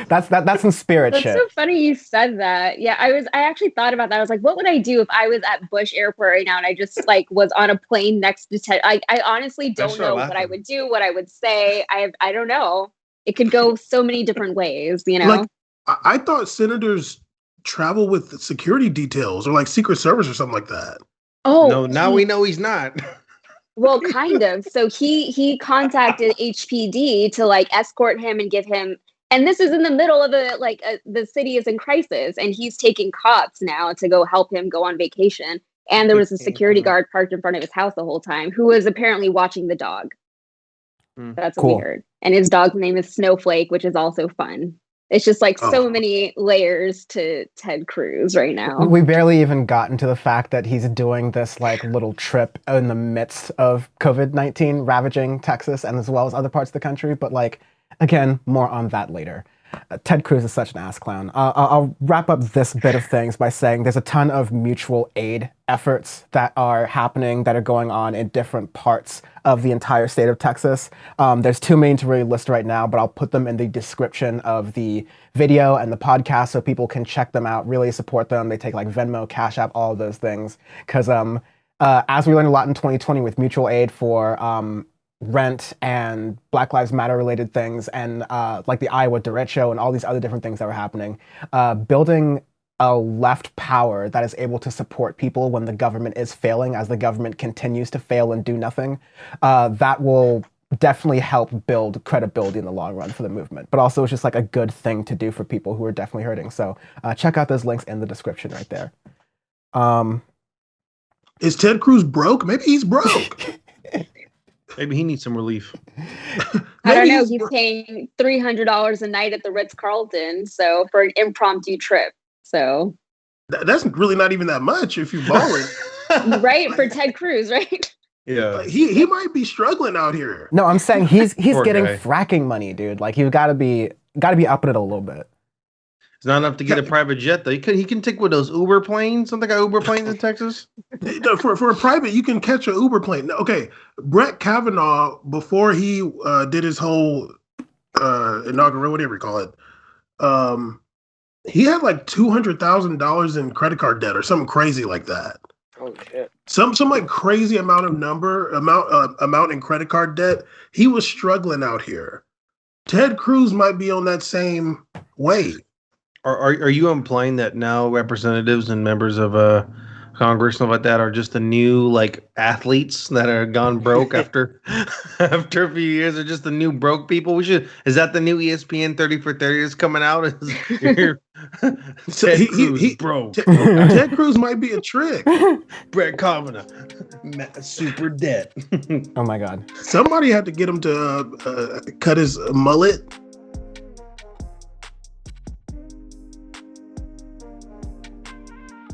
Speaker 4: That's some spirit shit.
Speaker 3: That's so funny you said that. Yeah, I actually thought about that. I was like, what would I do if I was at Bush Airport right now and I just like was on a plane next to Ted? I honestly don't know what I would do, what I would say. I don't know. It could go so many different ways, you know?
Speaker 1: Like, I thought senators travel with security details or like Secret Service or something like that.
Speaker 3: Oh,
Speaker 2: no, now we know he's not.
Speaker 3: Well, kind of. So he contacted HPD to like escort him and give him. And this is in the middle of the city is in crisis, and he's taking cops now to go help him go on vacation. And there was a security guard parked in front of his house the whole time who was apparently watching the dog. That's cool. Weird. And his dog's name is Snowflake, which is also fun. It's just like so many layers to Ted Cruz right now.
Speaker 4: We barely even gotten to the fact that he's doing this like little trip in the midst of COVID-19 ravaging Texas and as well as other parts of the country. But like, again, more on that later. Ted Cruz is such an ass clown. I'll wrap up this bit of things by saying there's a ton of mutual aid efforts that are happening, that are going on in different parts of the entire state of Texas. There's too many to really list right now, but I'll put them in the description of the video and the podcast so people can check them out, really support them. They take like Venmo, Cash App, all of those things. Because as we learned a lot in 2020 with mutual aid for rent and Black Lives Matter related things and like the Iowa derecho and all these other different things that were happening, building a left power that is able to support people when the government is failing, as the government continues to fail and do nothing, that will definitely help build credibility in the long run for the movement. But also it's just like a good thing to do for people who are definitely hurting. So check out those links in the description right there.
Speaker 1: Is Ted Cruz broke? Maybe he's broke.
Speaker 2: Maybe he needs some relief.
Speaker 3: I don't know. He's paying $300 a night at the Ritz-Carlton, so for an impromptu trip. So
Speaker 1: that's really not even that much if you're balling.
Speaker 3: Right? For Ted Cruz, right?
Speaker 2: Yeah.
Speaker 1: He might be struggling out here.
Speaker 4: No, I'm saying he's getting fracking money, dude. Like, you've got to be upping it a little bit.
Speaker 2: It's not enough to get a private jet, though. He can take one of those Uber planes. Don't they got Uber planes in Texas?
Speaker 1: For a private, you can catch an Uber plane. Okay, Brett Kavanaugh, before he did his whole inaugural, whatever you call it, he had like $200,000 in credit card debt or something crazy like that.
Speaker 5: Oh shit!
Speaker 1: Some like crazy amount in credit card debt. He was struggling out here. Ted Cruz might be on that same way.
Speaker 2: Are you implying that now representatives and members of Congress and stuff like that are just the new like athletes that are gone broke after a few years? Are just the new broke people? Is that the new ESPN 30 for 30 is coming out?
Speaker 1: Ted Cruz, bro. Ted Cruz might be a trick.
Speaker 2: Brett Kavanaugh, super debt.
Speaker 4: Oh my God!
Speaker 1: Somebody had to get him to cut his mullet.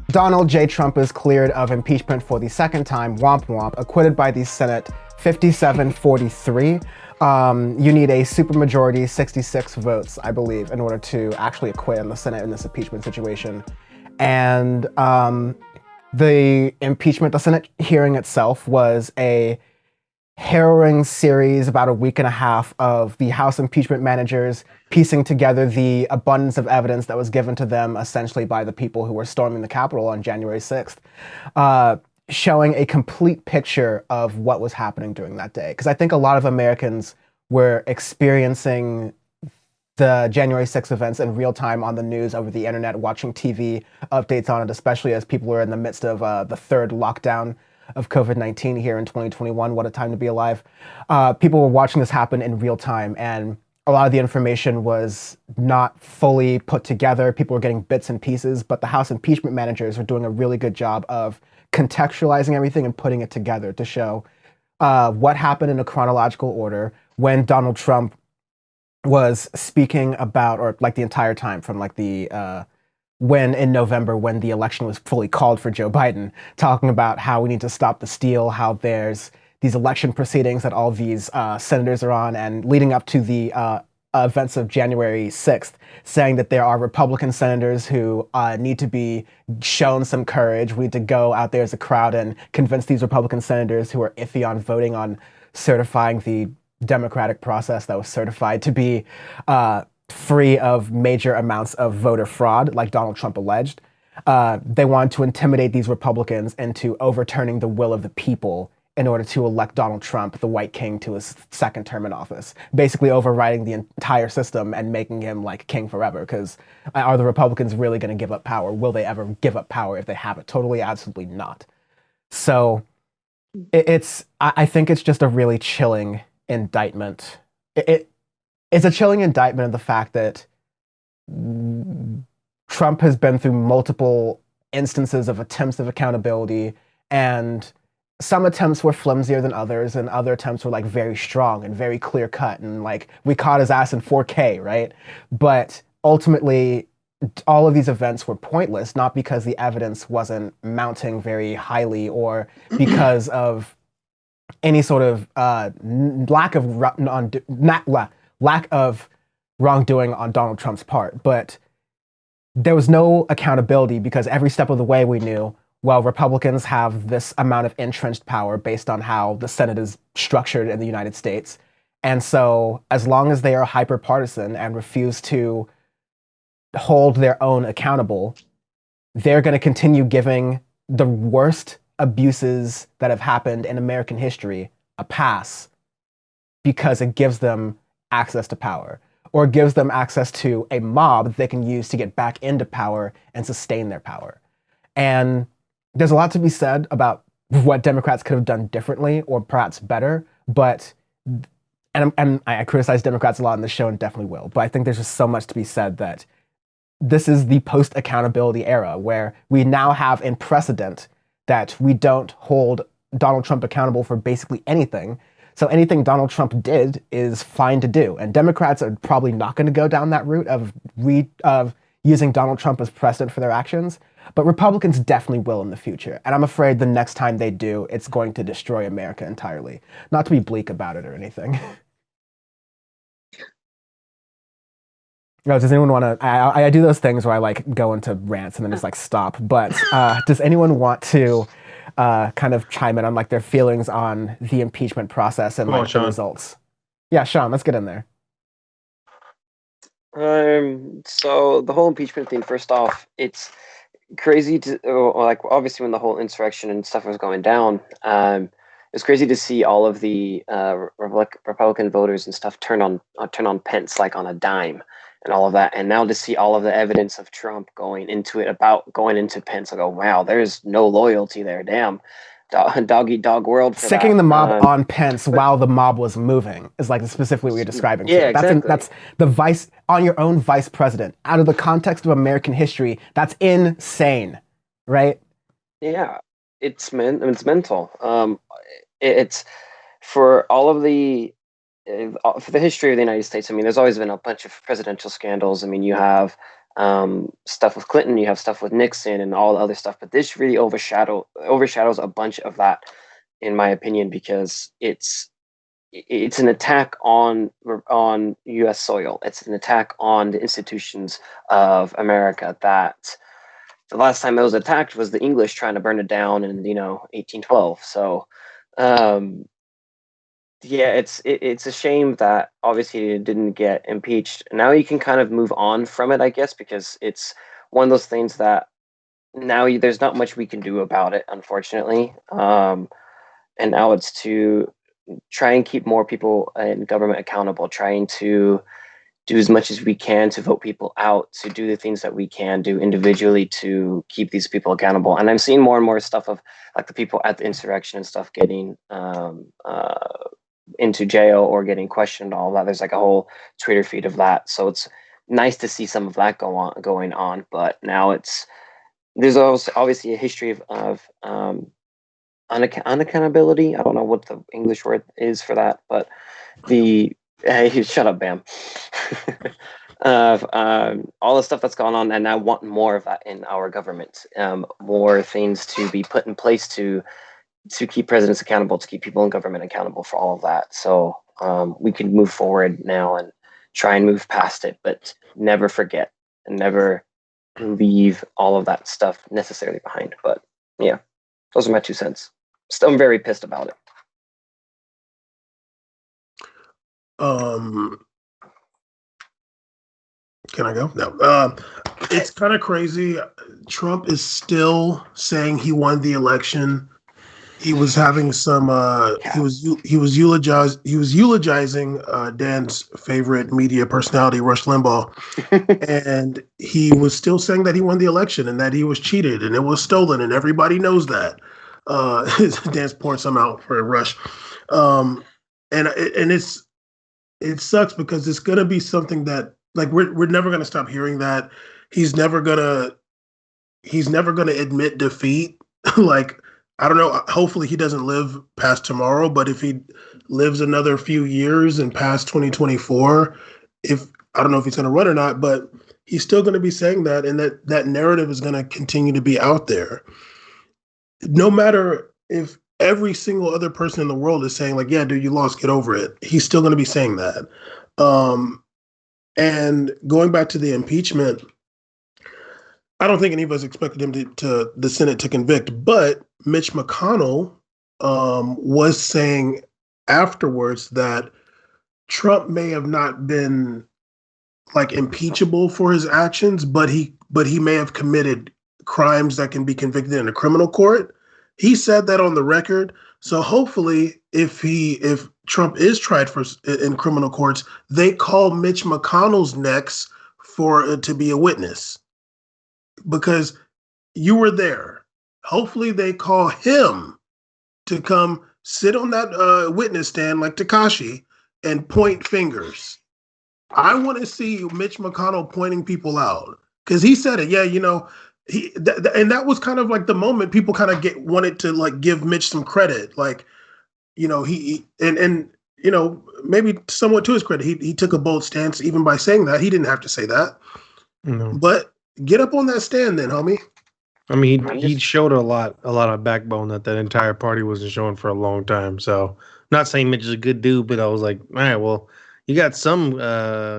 Speaker 4: Donald J. Trump is cleared of impeachment for the second time, womp womp, acquitted by the Senate 57-43. You need a supermajority, 66 votes, I believe, in order to actually acquit in the Senate in this impeachment situation. And the Senate hearing itself was a harrowing series, about a week and a half, of the House impeachment managers piecing together the abundance of evidence that was given to them essentially by the people who were storming the Capitol on January 6th, showing a complete picture of what was happening during that day. Because I think a lot of Americans were experiencing the January 6th events in real time on the news, over the internet, watching TV updates on it, especially as people were in the midst of the third lockdown of COVID-19 here in 2021. What a time to be alive. People were watching this happen in real time, and a lot of the information was not fully put together. People were getting bits and pieces, but the House impeachment managers were doing a really good job of contextualizing everything and putting it together to show what happened in a chronological order when Donald Trump was speaking about, or like the entire time from like the when in November, when the election was fully called for Joe Biden, talking about how we need to stop the steal, how there's these election proceedings that all these senators are on, and leading up to the events of January 6th, saying that there are Republican senators who need to be shown some courage. We need to go out there as a crowd and convince these Republican senators who are iffy on voting on certifying the democratic process that was certified to be free of major amounts of voter fraud, like Donald Trump alleged. They wanted to intimidate these Republicans into overturning the will of the people in order to elect Donald Trump, the white king, to his second term in office, basically overriding the entire system and making him like king forever. Because are the Republicans really going to give up power? Will they ever give up power if they have it? Totally, absolutely not. So I think it's just a really chilling indictment. It's a chilling indictment of the fact that Trump has been through multiple instances of attempts of accountability, and some attempts were flimsier than others, and other attempts were like very strong and very clear cut, and like we caught his ass in 4K, right? But ultimately, all of these events were pointless, not because the evidence wasn't mounting very highly or because of any sort of lack of wrongdoing on Donald Trump's part. But there was no accountability because every step of the way we knew, well, Republicans have this amount of entrenched power based on how the Senate is structured in the United States. And so as long as they are hyper-partisan and refuse to hold their own accountable, they're going to continue giving the worst abuses that have happened in American history a pass because it gives them access to power, or gives them access to a mob that they can use to get back into power and sustain their power. And there's a lot to be said about what Democrats could have done differently or perhaps better, but and I criticize Democrats a lot in this show and definitely will, but I think there's just so much to be said that this is the post-accountability era where we now have in precedent that we don't hold Donald Trump accountable for basically anything. So anything Donald Trump did is fine to do. And Democrats are probably not going to go down that route of using Donald Trump as precedent for their actions. But Republicans definitely will in the future. And I'm afraid the next time they do, it's going to destroy America entirely. Not to be bleak about it or anything. Oh, does anyone want to? I do those things where I like go into rants and then just like stop. But does anyone want to kind of chime in on like their feelings on the impeachment process and like the results? Yeah, Sean, let's get in there.
Speaker 5: So the whole impeachment thing. First off, it's crazy to like obviously when the whole insurrection and stuff was going down. It's crazy to see all of the Republican voters and stuff turn on Pence like on a dime. And all of that, and now to see all of the evidence of Trump going into Pence, I go, wow, there's no loyalty there. Damn, dog eat dog world.
Speaker 4: Sicking the mob on Pence while the mob was moving is like specifically what you're describing.
Speaker 5: Yeah, exactly.
Speaker 4: That's the vice on your own vice president out of the context of American history. That's insane, right?
Speaker 5: Yeah, it's mental. It's for all of the. For the history of the United States, I mean, there's always been a bunch of presidential scandals. I mean, you have stuff with Clinton, you have stuff with Nixon, and all the other stuff. But this really overshadows a bunch of that, in my opinion, because it's an attack on U.S. soil. It's an attack on the institutions of America. That the last time it was attacked was the English trying to burn it down in 1812. So. Yeah, it's a shame that obviously it didn't get impeached. Now you can kind of move on from it, I guess, because it's one of those things that now there's not much we can do about it, unfortunately. And now it's to try and keep more people in government accountable, trying to do as much as we can to vote people out, to do the things that we can do individually to keep these people accountable. And I'm seeing more and more stuff of like the people at the insurrection and stuff getting into jail or getting questioned, all that. There's like a whole Twitter feed of that. So it's nice to see some of that going on. But now there's also obviously a history of unaccountability. I don't know what the English word is for that, but hey, shut up, Bam. Of all the stuff that's gone on, and I want more of that in our government. More things to be put in place to keep presidents accountable, to keep people in government accountable for all of that. So we can move forward now and try and move past it, but never forget and never leave all of that stuff necessarily behind. But yeah, those are my 2 cents. Still, I'm very pissed about it.
Speaker 1: Can I go? No. It's kind of crazy. Trump is still saying he won the election. He was having some. He was eulogizing Dan's favorite media personality, Rush Limbaugh, and he was still saying that he won the election and that he was cheated and it was stolen, and everybody knows that. Dan's pouring some out for Rush, and it sucks because it's gonna be something that like we're never gonna stop hearing that. He's never gonna admit defeat. Like. I don't know. Hopefully he doesn't live past tomorrow, but if he lives another few years and past 2024, I don't know if he's going to run or not, but he's still going to be saying that, and that narrative is going to continue to be out there. No matter if every single other person in the world is saying like, yeah, dude, you lost, get over it. He's still going to be saying that. And going back to the impeachment, I don't think any of us expected him to the Senate to convict, but Mitch McConnell was saying afterwards that Trump may have not been like impeachable for his actions, but he may have committed crimes that can be convicted in a criminal court. He said that on the record. So hopefully, if Trump is tried in criminal courts, they call Mitch McConnell's next to be a witness. Because you were there. Hopefully they call him to come sit on that witness stand like Tekashi and point fingers. I want to see Mitch McConnell pointing people out because he said it. Yeah, and that was kind of like the moment people kind of wanted to like give Mitch some credit. Like, he maybe somewhat to his credit, he took a bold stance even by saying that. He didn't have to say that. No. But get up on that stand then, homie.
Speaker 2: I mean, he showed a lot of backbone that entire party wasn't showing for a long time. So, not saying Mitch is a good dude, but I was like, all right, well, you got some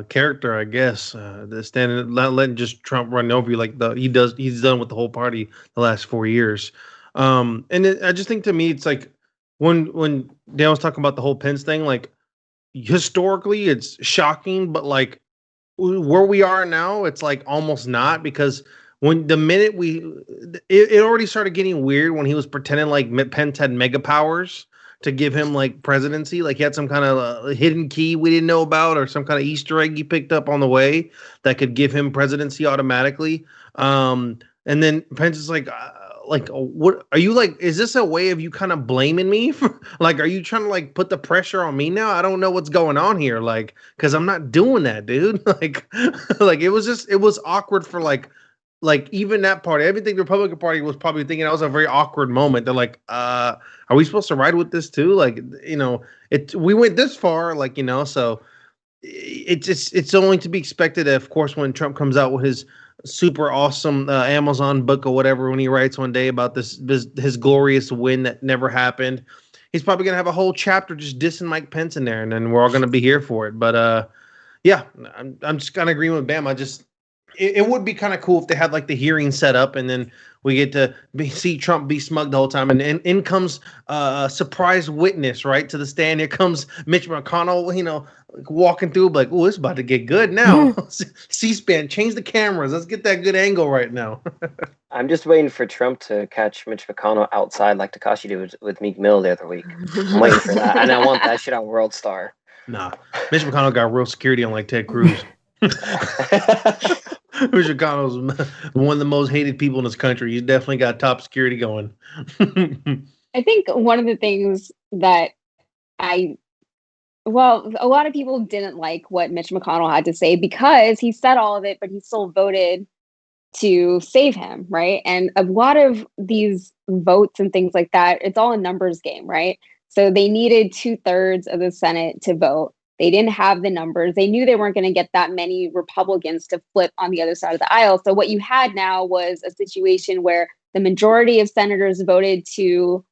Speaker 2: character, I guess, that's standing, not letting just Trump run over you like he's done with the whole party the last 4 years. I just think to me, it's like when Dan was talking about the whole Pence thing, like historically, it's shocking, but like where we are now, it's like almost not, because when the minute it already started getting weird when he was pretending like Pence had mega powers to give him like presidency, like he had some kind of hidden key we didn't know about, or some kind of Easter egg he picked up on the way that could give him presidency automatically. And then Pence is like, what are you like? Is this a way of you kind of blaming me for, like, are you trying to like put the pressure on me now? I don't know what's going on here, like, because I'm not doing that, dude. like it was awkward for like even that party. I think the Republican Party was probably thinking that was a very awkward moment. They're like, are we supposed to ride with this too? Like, we went this far, like, so it's only to be expected, of course, when Trump comes out with his super awesome Amazon book or whatever when he writes one day about this his glorious win that never happened. He's probably gonna have a whole chapter just dissing Mike Pence in there, and then we're all gonna be here for it. But yeah, I'm just kind of agreeing with Bam. It would be kind of cool if they had like the hearing set up, and then we get to see Trump be smug the whole time, and in comes a surprise witness right to the stand. Here comes Mitch McConnell, like walking through, like, oh, it's about to get good now. C-SPAN, change the cameras. Let's get that good angle right now.
Speaker 5: I'm just waiting for Trump to catch Mitch McConnell outside like Takashi did with Meek Mill the other week. I'm waiting for that, and I want that shit on World Star.
Speaker 2: Nah, Mitch McConnell got real security unlike Ted Cruz. Mitch McConnell's one of the most hated people in this country. He's definitely got top security going.
Speaker 3: I think one of the things that a lot of people didn't like what Mitch McConnell had to say because he said all of it, but he still voted to save him, right? And a lot of these votes and things like that, it's all a numbers game, right? So they needed 2/3 of the Senate to vote. They didn't have the numbers. They knew they weren't going to get that many Republicans to flip on the other side of the aisle. So what you had now was a situation where the majority of senators voted to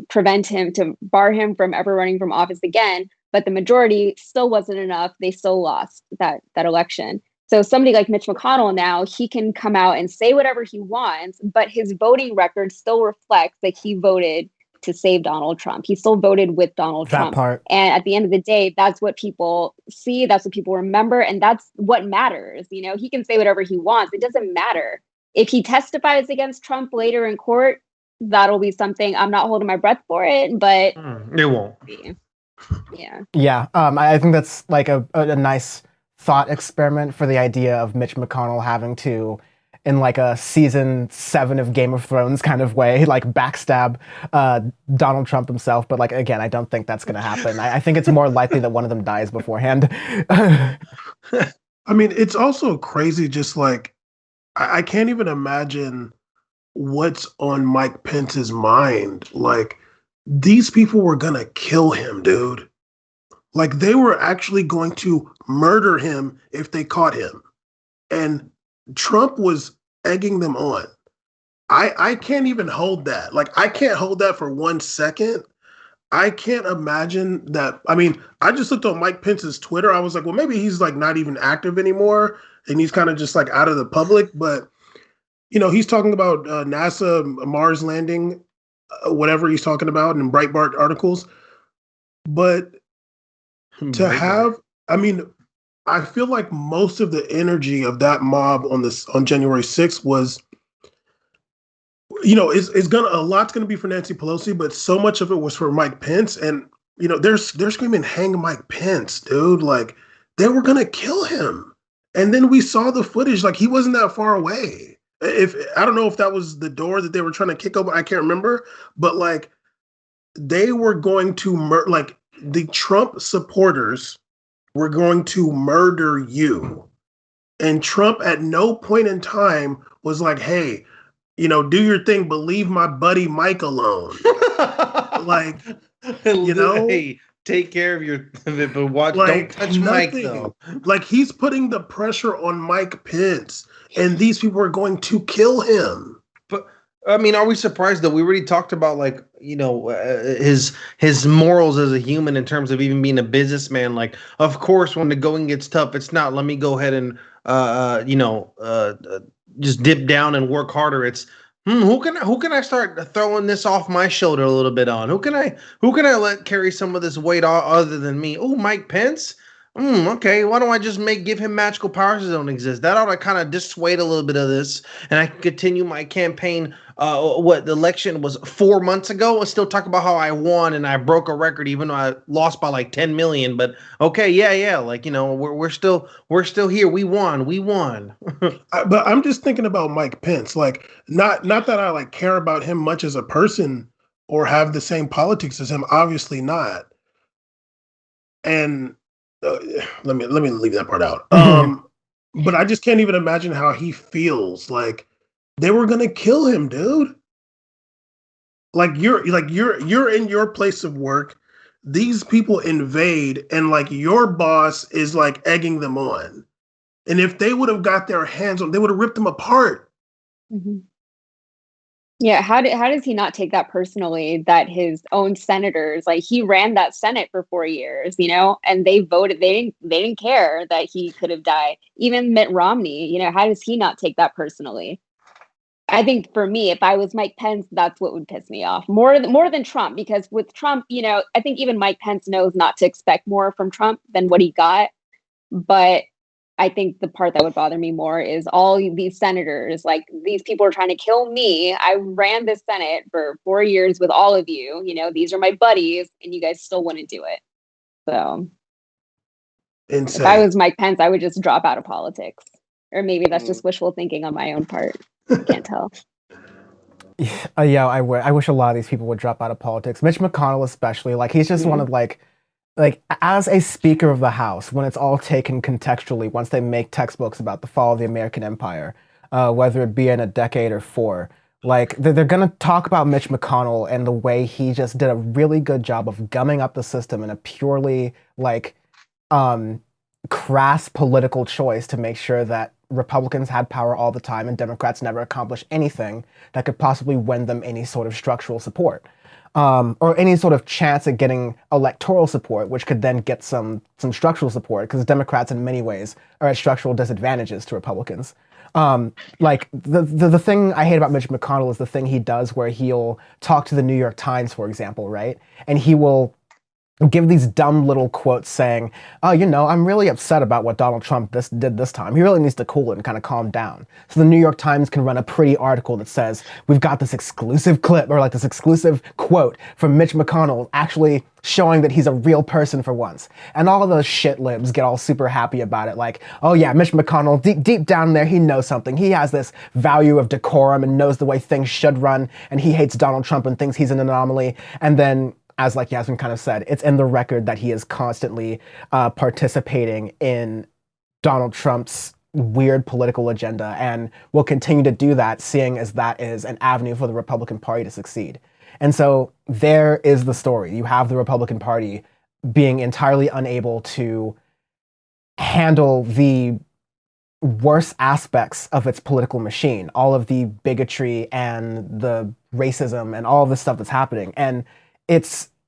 Speaker 3: prevent him, to bar him from ever running from office again. But the majority still wasn't enough. They still lost that election. So somebody like Mitch McConnell now, he can come out and say whatever he wants, but his voting record still reflects that he voted to save Donald Trump. He still voted with Donald Trump.
Speaker 4: Part.
Speaker 3: And at the end of the day, that's what people see. That's what people remember. And that's what matters. He can say whatever he wants. It doesn't matter. If he testifies against Trump later in court, that'll be something. I'm not holding my breath for it, but
Speaker 2: it won't.
Speaker 3: Yeah.
Speaker 4: Yeah. I think that's like a nice thought experiment for the idea of Mitch McConnell having to, in like a season 7 of Game of Thrones kind of way, like backstab Donald Trump himself. But like, again, I don't think that's going to happen. I think it's more likely that one of them dies beforehand.
Speaker 1: I mean, it's also crazy. Just like, I can't even imagine what's on Mike Pence's mind. Like, these people were going to kill him, dude. Like, they were actually going to murder him if they caught him. And Trump was egging them on. I can't even hold that. Like, I can't hold that for 1 second. I can't imagine that. I mean, I just looked on Mike Pence's Twitter. I was like, well, maybe he's like not even active anymore. And he's kind of just like out of the public. But, he's talking about NASA Mars landing, whatever he's talking about in Breitbart articles. But to have, I mean, I feel like most of the energy of that mob on January 6th was, a lot's gonna be for Nancy Pelosi, but so much of it was for Mike Pence, and they're screaming, "Hang Mike Pence, dude!" Like, they were gonna kill him, and then we saw the footage. Like, he wasn't that far away. If I don't know if that was the door that they were trying to kick open, I can't remember, but like, they were going to like, the Trump supporters were going to murder you. And Trump at no point in time was like, hey, do your thing, but leave my buddy Mike alone. Like,
Speaker 2: hey, take care of your, but watch, like, don't touch Mike though.
Speaker 1: Like, he's putting the pressure on Mike Pence, and these people are going to kill him.
Speaker 2: But I mean, are we surprised that we already talked about, like, his morals as a human in terms of even being a businessman? Like, of course, when the going gets tough, it's not, let me go ahead and just dip down and work harder. It's who can I start throwing this off my shoulder a little bit on? Who can I let carry some of this weight other than me? Oh, Mike Pence. Okay, why don't I just give him magical powers that don't exist? That ought to kind of dissuade a little bit of this, and I can continue my campaign. The election was 4 months ago, and still talk about how I won and I broke a record, even though I lost by like 10 million. But okay, yeah, like, we're still here. We won.
Speaker 1: But I'm just thinking about Mike Pence. Like, not that I like care about him much as a person or have the same politics as him. Obviously not. And let me leave that part out. But I just can't even imagine how he feels. Like, they were gonna kill him, dude. Like, you're in your place of work. These people invade, and like, your boss is like egging them on. And if they would have got their hands on, they would have ripped them apart.
Speaker 3: Mm-hmm. Yeah, how does he not take that personally that his own senators, like he ran that Senate for 4 years, and they voted, they didn't care that he could have died. Even Mitt Romney, how does he not take that personally? I think for me, if I was Mike Pence, that's what would piss me off more than Trump, because with Trump, I think even Mike Pence knows not to expect more from Trump than what he got. But I think the part that would bother me more is all these senators, like these people are trying to kill me. I ran the Senate for 4 years with all of you. These are my buddies, and you guys still wouldn't do it. So
Speaker 1: Insane.
Speaker 3: If I was Mike Pence, I would just drop out of politics. Or maybe that's just wishful thinking on my own part. Can't tell.
Speaker 4: Yeah, I wish a lot of these people would drop out of politics. Mitch McConnell especially. Like, he's just one of like as a Speaker of the House, when it's all taken contextually, once they make textbooks about the fall of the American Empire, whether it be in a decade or 4, like they're gonna talk about Mitch McConnell and the way he just did a really good job of gumming up the system in a purely like crass political choice to make sure that Republicans had power all the time and Democrats never accomplished anything that could possibly win them any sort of structural support. Or any sort of chance at getting electoral support, which could then get some structural support, because Democrats in many ways are at structural disadvantages to Republicans. Like the thing I hate about Mitch McConnell is the thing he does where he'll talk to the New York Times, for example, right? And he will give these dumb little quotes saying, oh, I'm really upset about what Donald Trump did this time. He really needs to cool it and kind of calm down. So the New York Times can run a pretty article that says, we've got this exclusive clip or like this exclusive quote from Mitch McConnell actually showing that he's a real person for once. And all of those shit libs get all super happy about it. Like, oh yeah, Mitch McConnell, deep down there, he knows something. He has this value of decorum and knows the way things should run. And he hates Donald Trump and thinks he's an anomaly. And then, as like Yasmin kind of said, it's in the record that he is constantly participating in Donald Trump's weird political agenda and will continue to do that, seeing as that is an avenue for the Republican Party to succeed. And so there is the story. You have the Republican Party being entirely unable to handle the worst aspects of its political machine, all of the bigotry and the racism and all of the stuff that's happening. And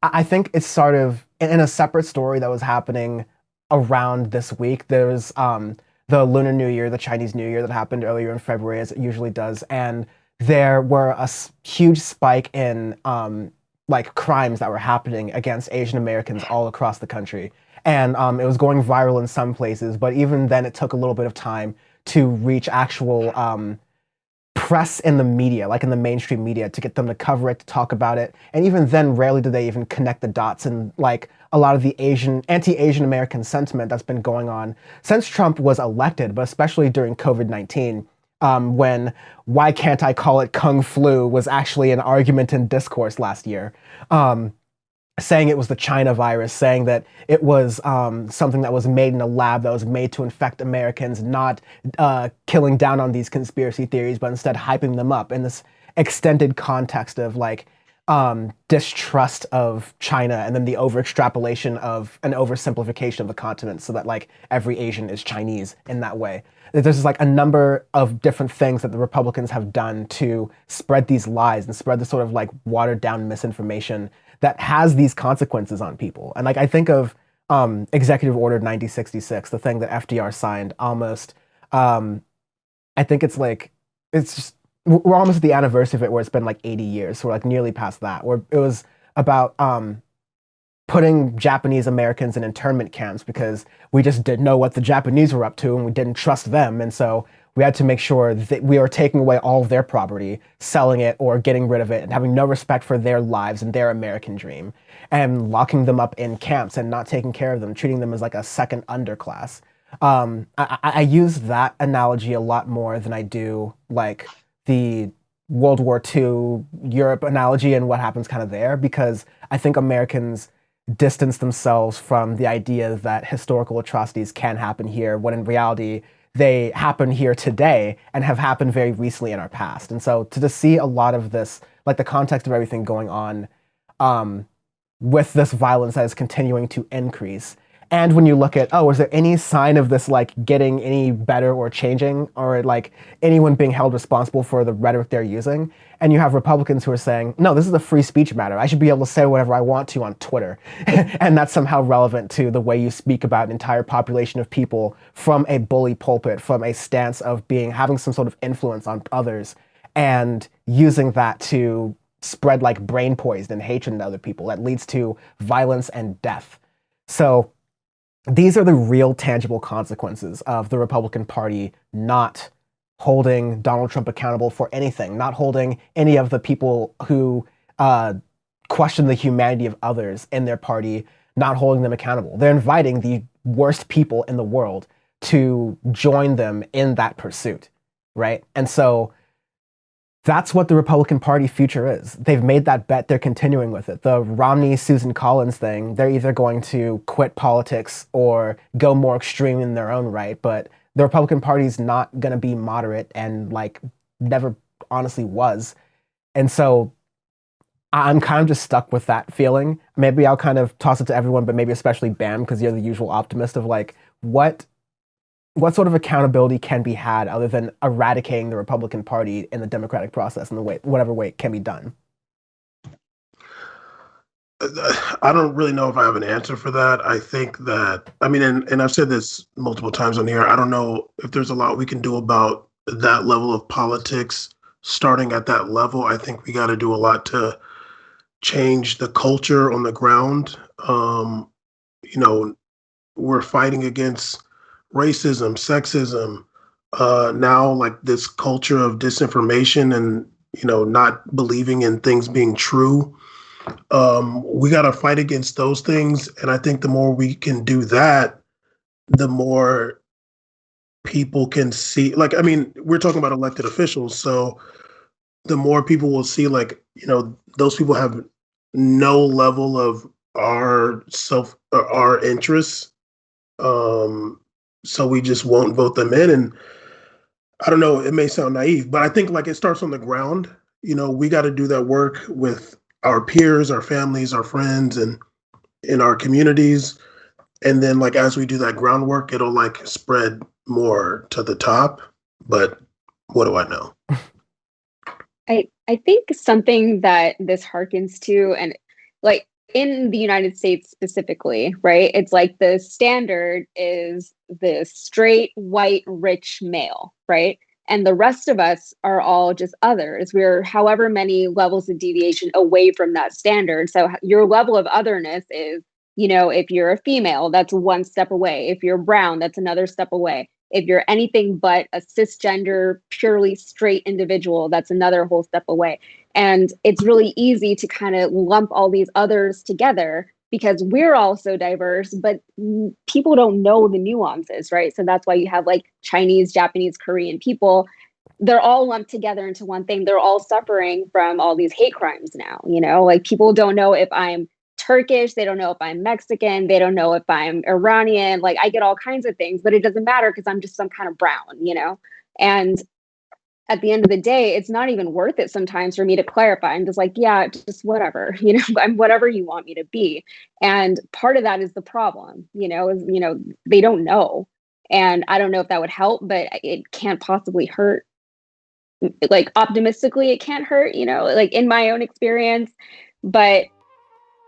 Speaker 4: I think it's sort of in a separate story that was happening around this week. There's the Lunar New Year, the Chinese New Year that happened earlier in February, as it usually does. And there were a huge spike in like crimes that were happening against Asian Americans all across the country. And it was going viral in some places, but even then it took a little bit of time to reach actual press in the media, like in the mainstream media, to get them to cover it, to talk about it. And even then, rarely do they even connect the dots and like a lot of the anti-Asian American sentiment that's been going on since Trump was elected, but especially during COVID-19, when why can't I call it Kung Flu was actually an argument in discourse last year. Saying it was the China virus, saying that it was something that was made in a lab that was made to infect Americans, not killing down on these conspiracy theories, but instead hyping them up in this extended context of like distrust of China and then the over-extrapolation of an oversimplification of the continent so that like every Asian is Chinese in that way. There's just like a number of different things that the Republicans have done to spread these lies and spread the sort of like watered down misinformation that has these consequences on people. And like I think of Executive Order 9066, the thing that FDR signed almost, I think it's just, we're almost at the anniversary of it where it's been like 80 years. So we're like nearly past that, where it was about putting Japanese Americans in internment camps because we just didn't know what the Japanese were up to and we didn't trust them. And so we had to make sure that we are taking away all of their property, selling it or getting rid of it, and having no respect for their lives and their American dream, and locking them up in camps and not taking care of them, treating them as like a second underclass. I use that analogy a lot more than I do like the World War II Europe analogy and what happens kind of there, because I think Americans distance themselves from the idea that historical atrocities can happen here, when in reality, they happen here today and have happened very recently in our past. And so to just see a lot of this, like the context of everything going on with this violence that is continuing to increase, And when you look at, is there any sign of this like getting any better or changing, or like anyone being held responsible for the rhetoric they're using? And you have Republicans who are saying, no, this is a free speech matter. I should be able to say whatever I want to on Twitter. And that's somehow relevant to the way you speak about an entire population of people from a bully pulpit, from a stance of having some sort of influence on others, and using that to spread like brain poison and hatred in other people that leads to violence and death. So these are the real tangible consequences of the Republican Party not holding Donald Trump accountable for anything, not holding any of the people who question the humanity of others in their party, not holding them accountable. They're inviting the worst people in the world to join them in that pursuit, right? And so that's what the Republican Party future is. They've made that bet. They're continuing with it. The Romney-Susan Collins thing, they're either going to quit politics or go more extreme in their own right. But the Republican Party is not going to be moderate, and like never honestly was. And so I'm kind of just stuck with that feeling. Maybe I'll kind of toss it to everyone, but maybe especially Bam, because you're the usual optimist of like, what sort of accountability can be had other than eradicating the Republican Party in the democratic process in whatever way it can be done?
Speaker 1: I don't really know if I have an answer for that. I think that, and I've said this multiple times on here, I don't know if there's a lot we can do about that level of politics starting at that level. I think we got to do a lot to change the culture on the ground. We're fighting against racism, sexism, now like this culture of disinformation and, not believing in things being true. We got to fight against those things. And I think the more we can do that, the more people can see, we're talking about elected officials. So the more people will see, those people have no level of our interests. So we just won't vote them in. And I don't know, it may sound naive, but I think it starts on the ground. We got to do that work with our peers, our families, our friends, and in our communities. And then as we do that groundwork, it'll spread more to the top. But what do I know?
Speaker 3: I think something that this harkens to, and in the United States specifically, right? It's the standard is the straight, white, rich male, right? And the rest of us are all just others. We're however many levels of deviation away from that standard. So your level of otherness is, if you're a female, that's one step away. If you're brown, that's another step away. If you're anything but a cisgender, purely straight individual, that's another whole step away. And it's really easy to kind of lump all these others together because we're all so diverse, but people don't know the nuances, right? So that's why you have Chinese, Japanese, Korean people. They're all lumped together into one thing. They're all suffering from all these hate crimes now, people don't know if I'm Turkish, they don't know if I'm Mexican, they don't know if I'm Iranian. I get all kinds of things, but it doesn't matter because I'm just some kind of brown, And at the end of the day, it's not even worth it sometimes for me to clarify. I'm just yeah, just whatever, I'm whatever you want me to be. And part of that is the problem, they don't know. And I don't know if that would help, but it can't possibly hurt. Optimistically, it can't hurt, in my own experience. But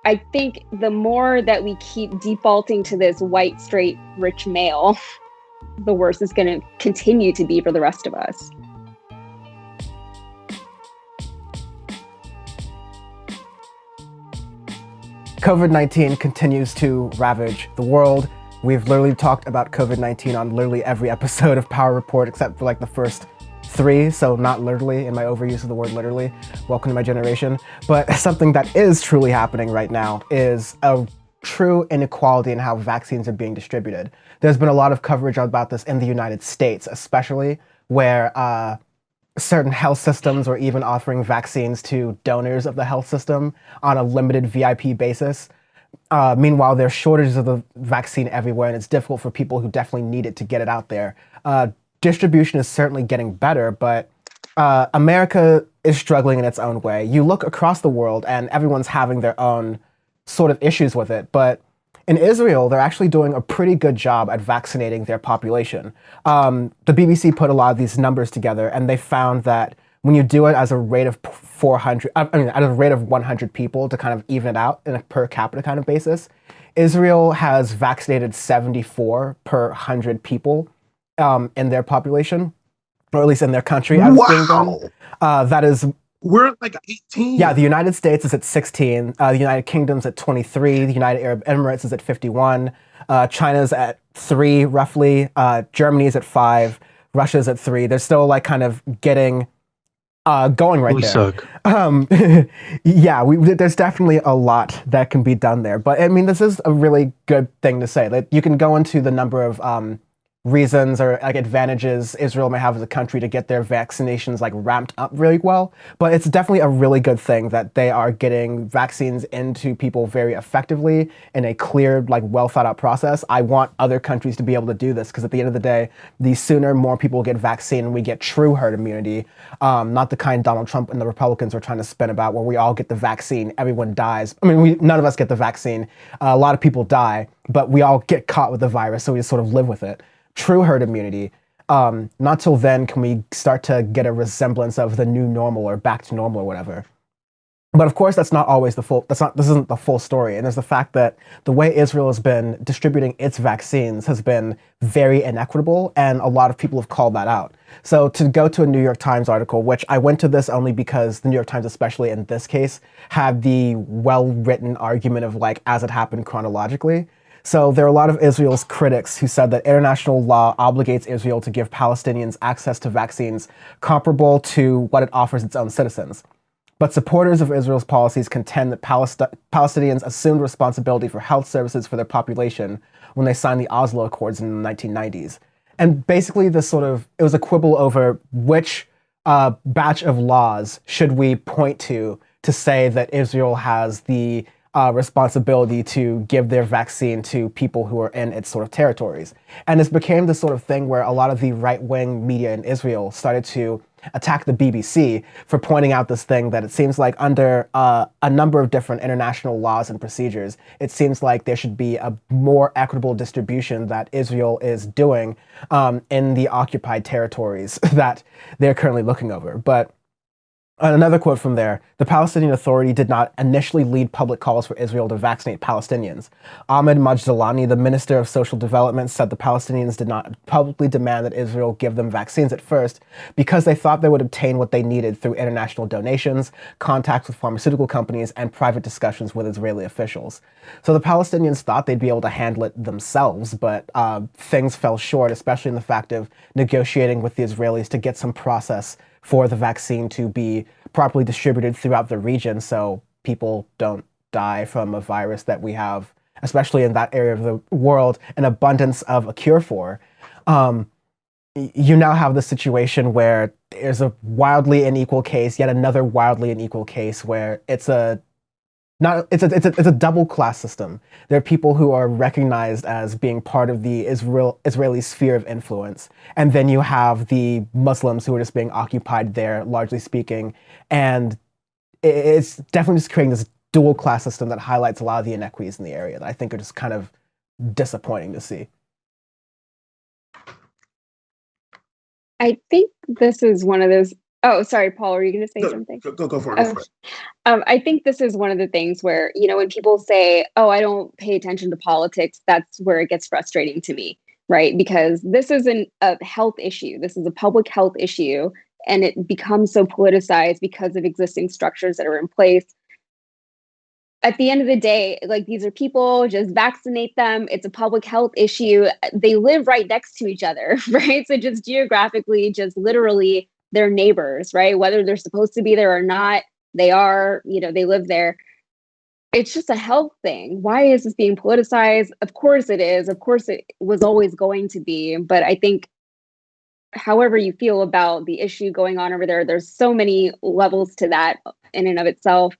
Speaker 3: I think the more that we keep defaulting to this white, straight, rich male, the worse it's going to continue to be for the rest of us.
Speaker 4: COVID-19 continues to ravage the world. We've literally talked about COVID-19 on literally every episode of Power Report except for the first 3, so not literally in my overuse of the word literally. Welcome to my generation. But something that is truly happening right now is a true inequality in how vaccines are being distributed. There's been a lot of coverage about this in the United States, especially where certain health systems are even offering vaccines to donors of the health system on a limited VIP basis. Meanwhile, there's shortages of the vaccine everywhere, and it's difficult for people who definitely need it to get it out there. Distribution is certainly getting better, but America is struggling in its own way. You look across the world and everyone's having their own sort of issues with it, but in Israel, they're actually doing a pretty good job at vaccinating their population. The BBC put a lot of these numbers together, and they found that when you do it as a rate of 400, at a rate of 100 people to kind of even it out in a per capita kind of basis, Israel has vaccinated 74 per 100 people in their population, or at least in their country as it's being done. That is,
Speaker 1: we're at like 18.
Speaker 4: yeah, the United States is at 16, the United Kingdom's at 23, the United Arab Emirates is at 51, China's at 3 roughly, Germany's at 5, Russia's at 3. They're still like kind of getting going right there.
Speaker 2: Suck.
Speaker 4: Yeah, there's definitely a lot that can be done there. But I mean, this is a really good thing to say. Like, you can go into the number of reasons or like advantages Israel may have as a country to get their vaccinations like ramped up really well. But it's definitely a really good thing that they are getting vaccines into people very effectively in a clear, like well thought out process. I want other countries to be able to do this because at the end of the day, the sooner more people get vaccinated, we get true herd immunity, not the kind Donald Trump and the Republicans are trying to spin about where we all get the vaccine, everyone dies. I mean, none of us get the vaccine. A lot of people die, but we all get caught with the virus, so we just sort of live with it. True herd immunity, not till then can we start to get a resemblance of the new normal or back to normal or whatever. But of course, that's not always this isn't the full story. And there's the fact that the way Israel has been distributing its vaccines has been very inequitable, and a lot of people have called that out. So to go to a New York Times article, which I went to this only because the New York Times, especially in this case, had the well-written argument of like, as it happened chronologically. So there are a lot of Israel's critics who said that international law obligates Israel to give Palestinians access to vaccines comparable to what it offers its own citizens. But supporters of Israel's policies contend that Palestinians assumed responsibility for health services for their population when they signed the Oslo Accords in the 1990s. And basically it was a quibble over which batch of laws should we point to say that Israel has the responsibility to give their vaccine to people who are in its sort of territories. And this became the sort of thing where a lot of the right-wing media in Israel started to attack the BBC for pointing out this thing that it seems like under a number of different international laws and procedures, it seems like there should be a more equitable distribution that Israel is doing in the occupied territories that they're currently looking over. But another quote from there, the Palestinian Authority did not initially lead public calls for Israel to vaccinate Palestinians. Ahmed Majdalani, the Minister of Social Development, said the Palestinians did not publicly demand that Israel give them vaccines at first because they thought they would obtain what they needed through international donations, contacts with pharmaceutical companies, and private discussions with Israeli officials. So the Palestinians thought they'd be able to handle it themselves, but things fell short, especially in the fact of negotiating with the Israelis to get some process for the vaccine to be properly distributed throughout the region so people don't die from a virus that we have, especially in that area of the world, an abundance of a cure for. You now have the situation where there's a wildly unequal case, yet another wildly unequal case where it's a double class system. There are people who are recognized as being part of the Israeli sphere of influence. And then you have the Muslims who are just being occupied there, largely speaking. And it's definitely just creating this dual class system that highlights a lot of the inequities in the area that I think are just kind of disappointing to see.
Speaker 3: I think this is one of those. Oh, sorry, Paul, are you going to say something?
Speaker 1: Go for it.
Speaker 3: I think this is one of the things where, when people say, oh, I don't pay attention to politics, that's where it gets frustrating to me, right? Because this isn't a health issue. This is a public health issue, and it becomes so politicized because of existing structures that are in place. At the end of the day, like, these are people, just vaccinate them. It's a public health issue. They live right next to each other, right? So just geographically, just literally, they're neighbors, right? Whether they're supposed to be there or not, they are, they live there. It's just a health thing. Why is this being politicized? Of course it is. Of course it was always going to be. But I think however you feel about the issue going on over there, there's so many levels to that in and of itself.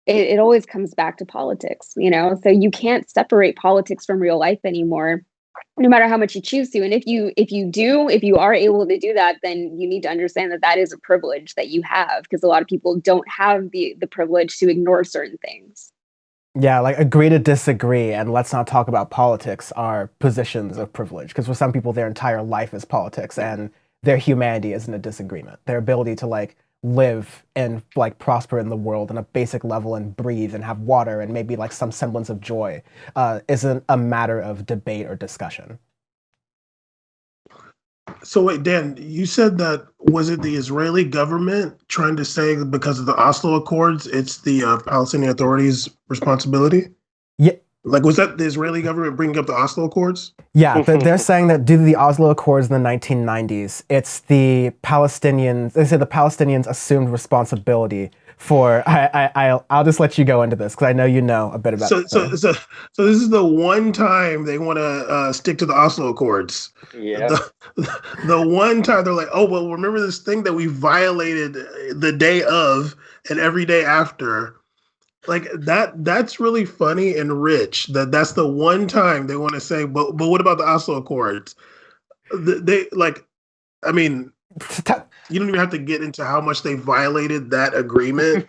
Speaker 3: It always comes back to politics, so you can't separate politics from real life anymore, no matter how much you choose to. And if you are able to do that, then you need to understand that that is a privilege that you have, because a lot of people don't have the privilege to ignore certain things.
Speaker 4: Yeah, like agree to disagree and let's not talk about politics are positions of privilege. Because for some people, their entire life is politics and their humanity isn't a disagreement. Their ability to like live and like prosper in the world on a basic level and breathe and have water and maybe like some semblance of joy isn't a matter of debate or discussion.
Speaker 1: So wait, Dan, you said that was it the Israeli government trying to say that because of the Oslo Accords, it's the Palestinian Authority's responsibility?
Speaker 4: Yeah,
Speaker 1: Like, was that the Israeli government bringing up the Oslo Accords?
Speaker 4: yeah, they're saying that due to the Oslo Accords in the 1990s, it's the Palestinians. They say the Palestinians assumed responsibility for. I'll just let you go into this because I know you know a bit about.
Speaker 1: So this is the one time they want to stick to the Oslo Accords.
Speaker 5: Yeah.
Speaker 1: The one time they're like, oh well, remember this thing that we violated the day of and every day after. Like that's really funny and rich. That's the one time they want to say, but what about the Oslo Accords? They like, I mean, you don't even have to get into how much they violated that agreement.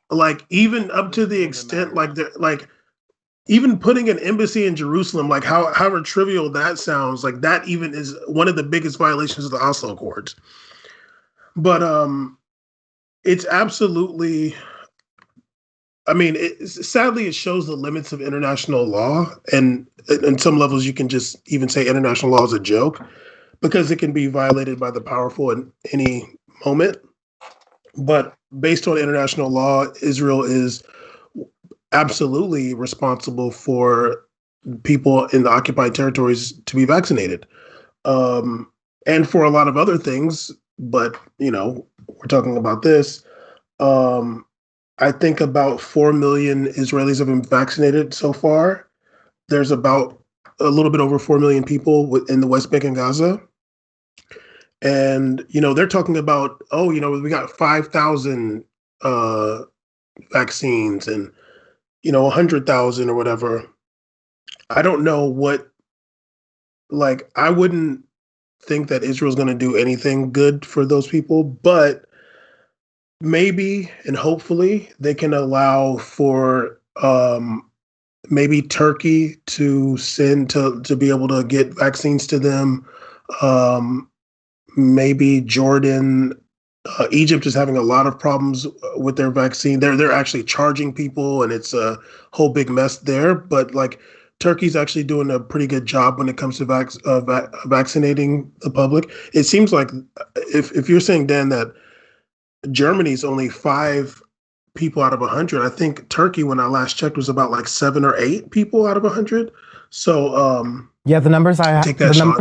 Speaker 1: Like even up to the extent like they're like even putting an embassy in Jerusalem, like however trivial that sounds, like that even is one of the biggest violations of the Oslo Accords. But it's absolutely. I mean, sadly, it shows the limits of international law, and in some levels, you can just even say international law is a joke because it can be violated by the powerful in any moment. But based on international law, Israel is absolutely responsible for people in the occupied territories to be vaccinated, and for a lot of other things. But we're talking about this. I think about 4 million Israelis have been vaccinated so far. There's about a little bit over 4 million people in the West Bank and Gaza. And, they're talking about, we got 5,000 vaccines and, 100,000 or whatever. I don't know what, like, I wouldn't think that Israel's going to do anything good for those people, but maybe and hopefully they can allow for maybe Turkey to send to be able to get vaccines to them. Maybe Jordan, Egypt is having a lot of problems with their vaccine. They're actually charging people, and it's a whole big mess there. But like Turkey's actually doing a pretty good job when it comes to vaccinating the public. It seems like if you're saying, Dan, that Germany's only 5 people out of 100. I think Turkey, when I last checked, was about like 7 or 8 people out of 100. So
Speaker 4: yeah, the numbers I
Speaker 1: take that, Sean.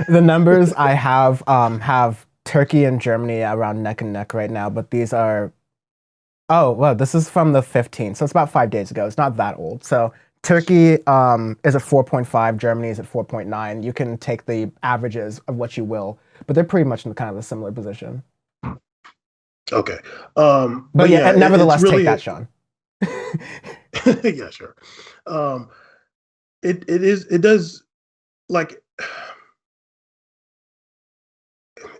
Speaker 4: The numbers I have Turkey and Germany around neck and neck right now, but these are this is from the 15th, so it's about 5 days ago. It's not that old. So Turkey is at 4.5, Germany is at 4.9. You can take the averages of what you will, but they're pretty much in kind of a similar position.
Speaker 1: Okay.
Speaker 4: But yeah, nevertheless, really, take that, Sean.
Speaker 1: Yeah, sure. It does like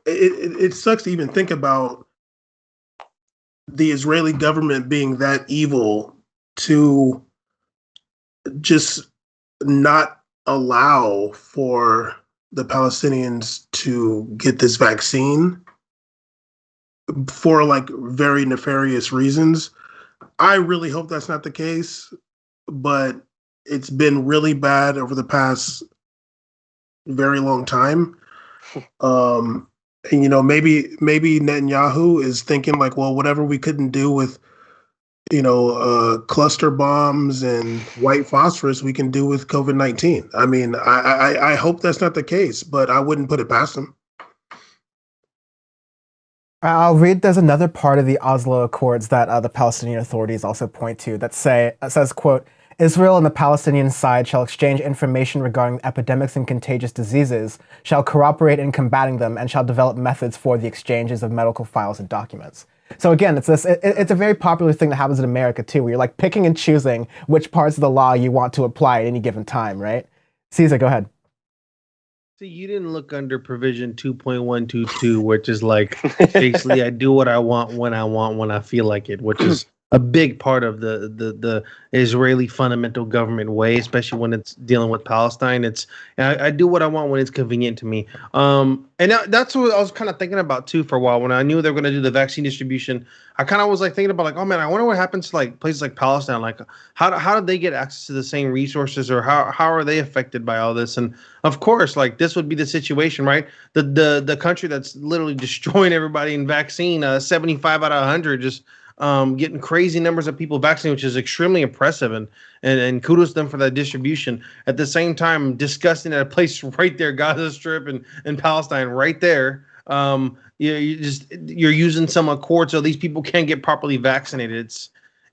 Speaker 1: it sucks to even think about the Israeli government being that evil to just not allow for the Palestinians to get this vaccine for like very nefarious reasons. I really hope that's not the case, but it's been really bad over the past very long time. And maybe Netanyahu is thinking like, well, whatever we couldn't do with cluster bombs and white phosphorus, we can do with COVID-19. I mean, I hope that's not the case, but I wouldn't put it past him.
Speaker 4: I'll read. There's another part of the Oslo Accords that the Palestinian authorities also point to that says, quote, Israel and the Palestinian side shall exchange information regarding epidemics and contagious diseases, shall cooperate in combating them, and shall develop methods for the exchanges of medical files and documents. So again, it's a very popular thing that happens in America too, where you're like picking and choosing which parts of the law you want to apply at any given time, right? Caesar, go ahead.
Speaker 2: See, you didn't look under provision 2.122, which is like basically I do what I want, when I feel like it, which is a big part of the Israeli fundamental government way, especially when it's dealing with Palestine. I do what I want when it's convenient to me. And that's what I was kind of thinking about too for a while. When I knew they were going to do the vaccine distribution, I kind of was like thinking about like, oh man, I wonder what happens to like places like Palestine. Like, how did they get access to the same resources, or how are they affected by all this? And of course, like this would be the situation, right? The country that's literally destroying everybody in vaccine, 75 out of 100, just getting crazy numbers of people vaccinated, which is extremely impressive, and kudos to them for that distribution. At the same time, disgusting at a place right there, Gaza Strip and Palestine, right there. You're using some accord so these people can't get properly vaccinated.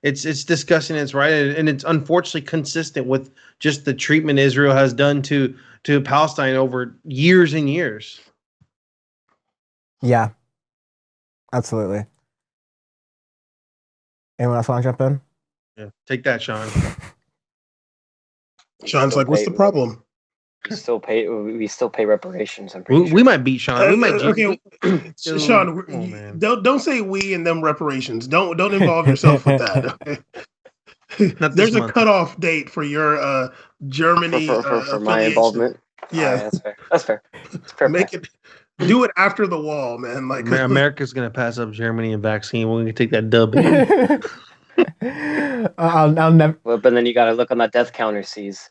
Speaker 2: It's disgusting. It's right, and it's unfortunately consistent with just the treatment Israel has done to Palestine over years and years.
Speaker 4: Yeah, absolutely. Anyone else want to jump in?
Speaker 2: Yeah, take that, Sean.
Speaker 1: Sean's like, what's the problem?
Speaker 5: We still pay reparations. I'm pretty sure.
Speaker 2: We might beat Sean. We might.
Speaker 1: Okay, Sean, don't say we and them reparations. Don't involve yourself with that. Okay? There's a cutoff date for your Germany
Speaker 5: for my involvement.
Speaker 1: Yeah,
Speaker 5: that's fair. That's fair.
Speaker 1: Make it. Do it after the wall, man. Like
Speaker 2: America's gonna pass up Germany and vaccine. We're gonna take that dub.
Speaker 4: I'll never.
Speaker 5: Well, but then you gotta look on that death counter, sees.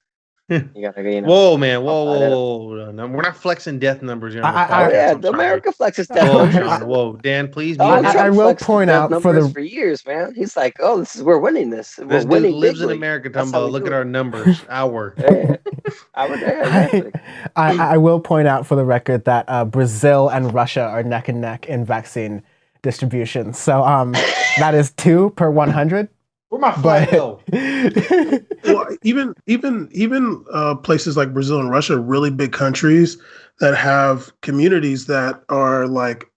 Speaker 5: You gotta go.
Speaker 2: Whoa, man! Whoa! No, we're not flexing death numbers here.
Speaker 5: America flexes death numbers.
Speaker 2: Whoa, Dan, please.
Speaker 4: I will point out
Speaker 5: for years, man. He's like, oh, we're winning this. We're winning.
Speaker 2: Lives in America, Dumbo. Look at our numbers.
Speaker 4: I will point out for the record that Brazil and Russia are neck and neck in vaccine distribution. So that is 2 per 100.
Speaker 2: Where my flag go?
Speaker 1: Well, even places like Brazil and Russia, really big countries that have communities that are like,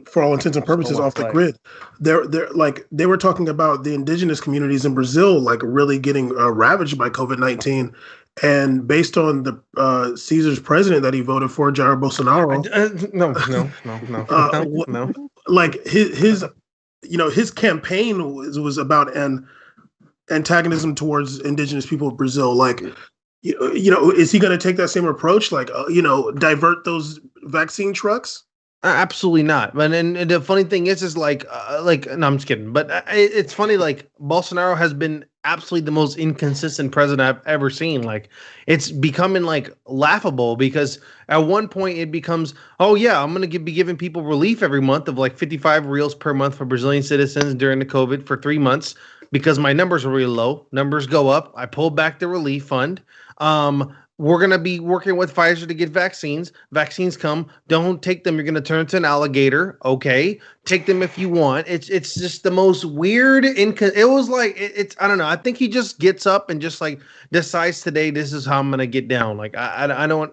Speaker 1: for all intents and purposes, off the grid. They're like, they were talking about the indigenous communities in Brazil like really getting ravaged by COVID-19. And based on the Caesar's president that he voted for, Jair Bolsonaro,
Speaker 2: no.
Speaker 1: Like his campaign was about an antagonism towards indigenous people of Brazil. Like, is he going to take that same approach? Like, divert those vaccine trucks?
Speaker 2: Absolutely not. But and the funny thing is like no, I'm just kidding. But it's funny. Like Bolsonaro has been absolutely the most inconsistent president I've ever seen. Like it's becoming like laughable because at one point it becomes, oh yeah, I'm gonna be giving people relief every month of like 55 reals per month for Brazilian citizens during the COVID for 3 months because my numbers are really low. Numbers go up. I pull back the relief fund. We're going to be working with Pfizer to get vaccines. Vaccines come. Don't take them. You're going to turn into an alligator. Okay. Take them if you want. It's just the most weird. It was like, I don't know. I think he just gets up and just like decides today, this is how I'm going to get down. Like, I don't,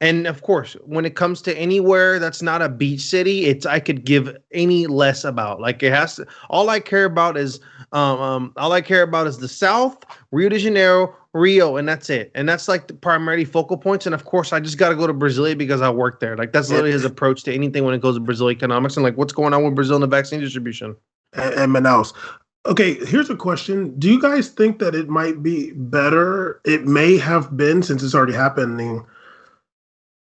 Speaker 2: and of course, when it comes to anywhere that's not a beach city, I could give any less about. Like it has to, all I care about is the South, Rio de Janeiro, Rio, and that's it. And that's like the primary focal points. And of course, I just got to go to Brazil because I work there. Like that's literally his approach to anything when it goes to Brazil economics and like what's going on with Brazil and the vaccine distribution.
Speaker 1: And Manaus. Okay, here's a question. Do you guys think that it might be better? It may have been, since it's already happening,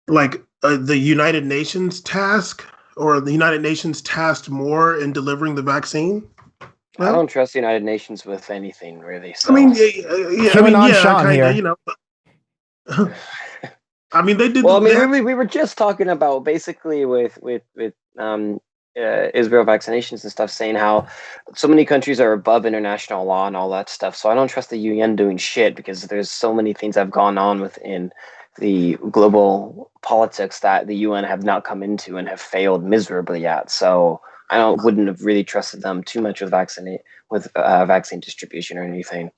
Speaker 1: like the United Nations task, or the United Nations tasked more in delivering the vaccine?
Speaker 5: I don't trust the United Nations with anything, really. So.
Speaker 1: I mean, I mean, they did.
Speaker 5: Well, we were just talking about basically with Israel vaccinations and stuff, saying how so many countries are above international law and all that stuff. So I don't trust the UN doing shit because there's so many things that have gone on within the global politics that the UN have not come into and have failed miserably at. So I wouldn't have really trusted them too much with vaccine distribution or anything.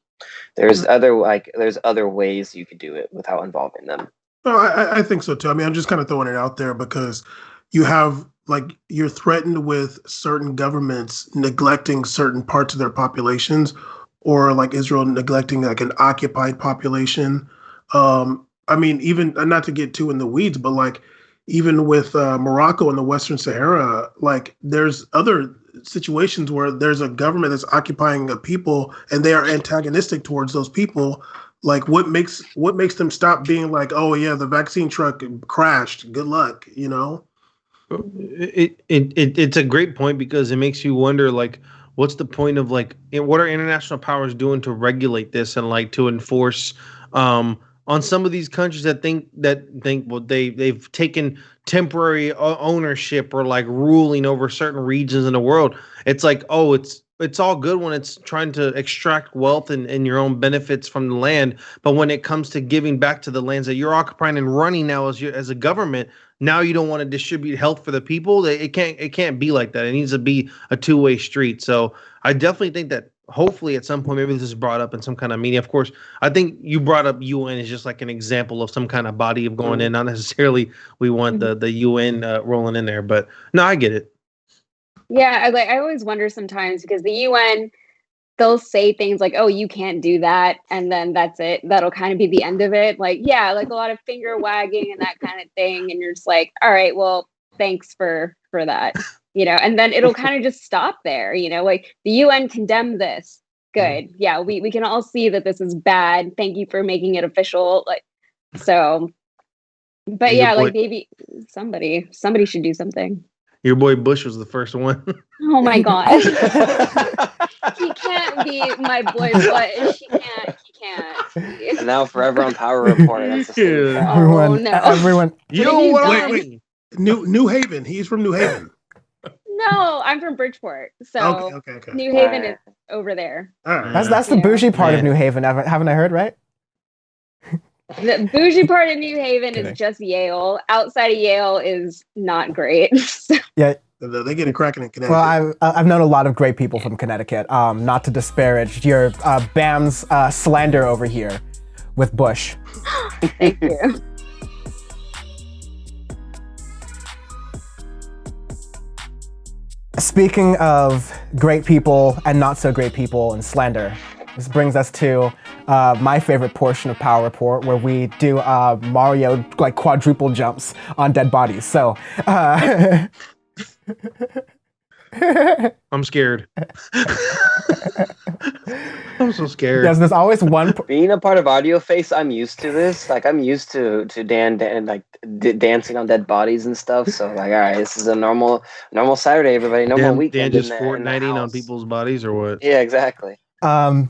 Speaker 5: There's other ways you could do it without involving them.
Speaker 1: No, I think so too. I mean, I'm just kind of throwing it out there because you're threatened with certain governments neglecting certain parts of their populations, or like Israel neglecting like an occupied population. I mean, even not to get too in the weeds, but like even with Morocco and the Western Sahara, like there's other situations where there's a government that's occupying a people and they are antagonistic towards those people. Like what makes them stop being like, oh yeah, the vaccine truck crashed. Good luck, you know?
Speaker 2: It's a great point because it makes you wonder, like, what's the point of like what are international powers doing to regulate this and like to enforce on some of these countries that think well they've taken temporary ownership or like ruling over certain regions in the world. It's like, oh, it's all good when it's trying to extract wealth and your own benefits from the land, but when it comes to giving back to the lands that you're occupying and running now as a government, now you don't want to distribute health for the people. It can't be like that. It needs to be a two-way street. So I definitely think that hopefully at some point maybe this is brought up in some kind of media. Of course, I think you brought up UN as just like an example of some kind of body of going in. Not necessarily we want the UN rolling in there, but no, I get it.
Speaker 3: Yeah, I always wonder sometimes because the UN, they'll say things like, "Oh, you can't do that," and then that's it. That'll kind of be the end of it. Like, yeah, like a lot of finger wagging and that kind of thing, and you're just like, "All right, well, thanks for that," you know. And then it'll kind of just stop there, you know. Like the UN condemned this. Good, yeah, we can all see that this is bad. Thank you for making it official. Like, so, but yeah, like maybe somebody should do something.
Speaker 2: Your boy Bush was the first one.
Speaker 3: Oh my gosh. He can't be my boy Bush. He can't.
Speaker 5: And now forever on Power Report. That's
Speaker 4: Everyone.
Speaker 1: Wait. New Haven. He's from New Haven.
Speaker 3: No, I'm from Bridgeport. So
Speaker 1: okay.
Speaker 3: New Haven is over there.
Speaker 1: All right.
Speaker 4: That's the bougie part of New Haven. Haven't I heard right?
Speaker 3: The bougie part of New Haven is just Yale. Outside of Yale is not great.
Speaker 4: Yeah.
Speaker 1: They get it cracking in Connecticut.
Speaker 4: Well, I've known a lot of great people from Connecticut. Not to disparage your Bam's slander over here with Bush.
Speaker 3: Thank you.
Speaker 4: Speaking of great people and not so great people and slander, this brings us to my favorite portion of Power Report, where we do Mario like quadruple jumps on dead bodies. So
Speaker 2: I'm scared. I'm so scared.
Speaker 4: Yes, there's always one.
Speaker 5: Being a part of Audio Face, I'm used to this. Like, I'm used to Dan dancing on dead bodies and stuff. So, like, all right, this is a normal Saturday, everybody. Normal weekend.
Speaker 2: Dan just Fortniting on people's bodies, or what?
Speaker 5: Yeah, exactly.
Speaker 4: Yasmin,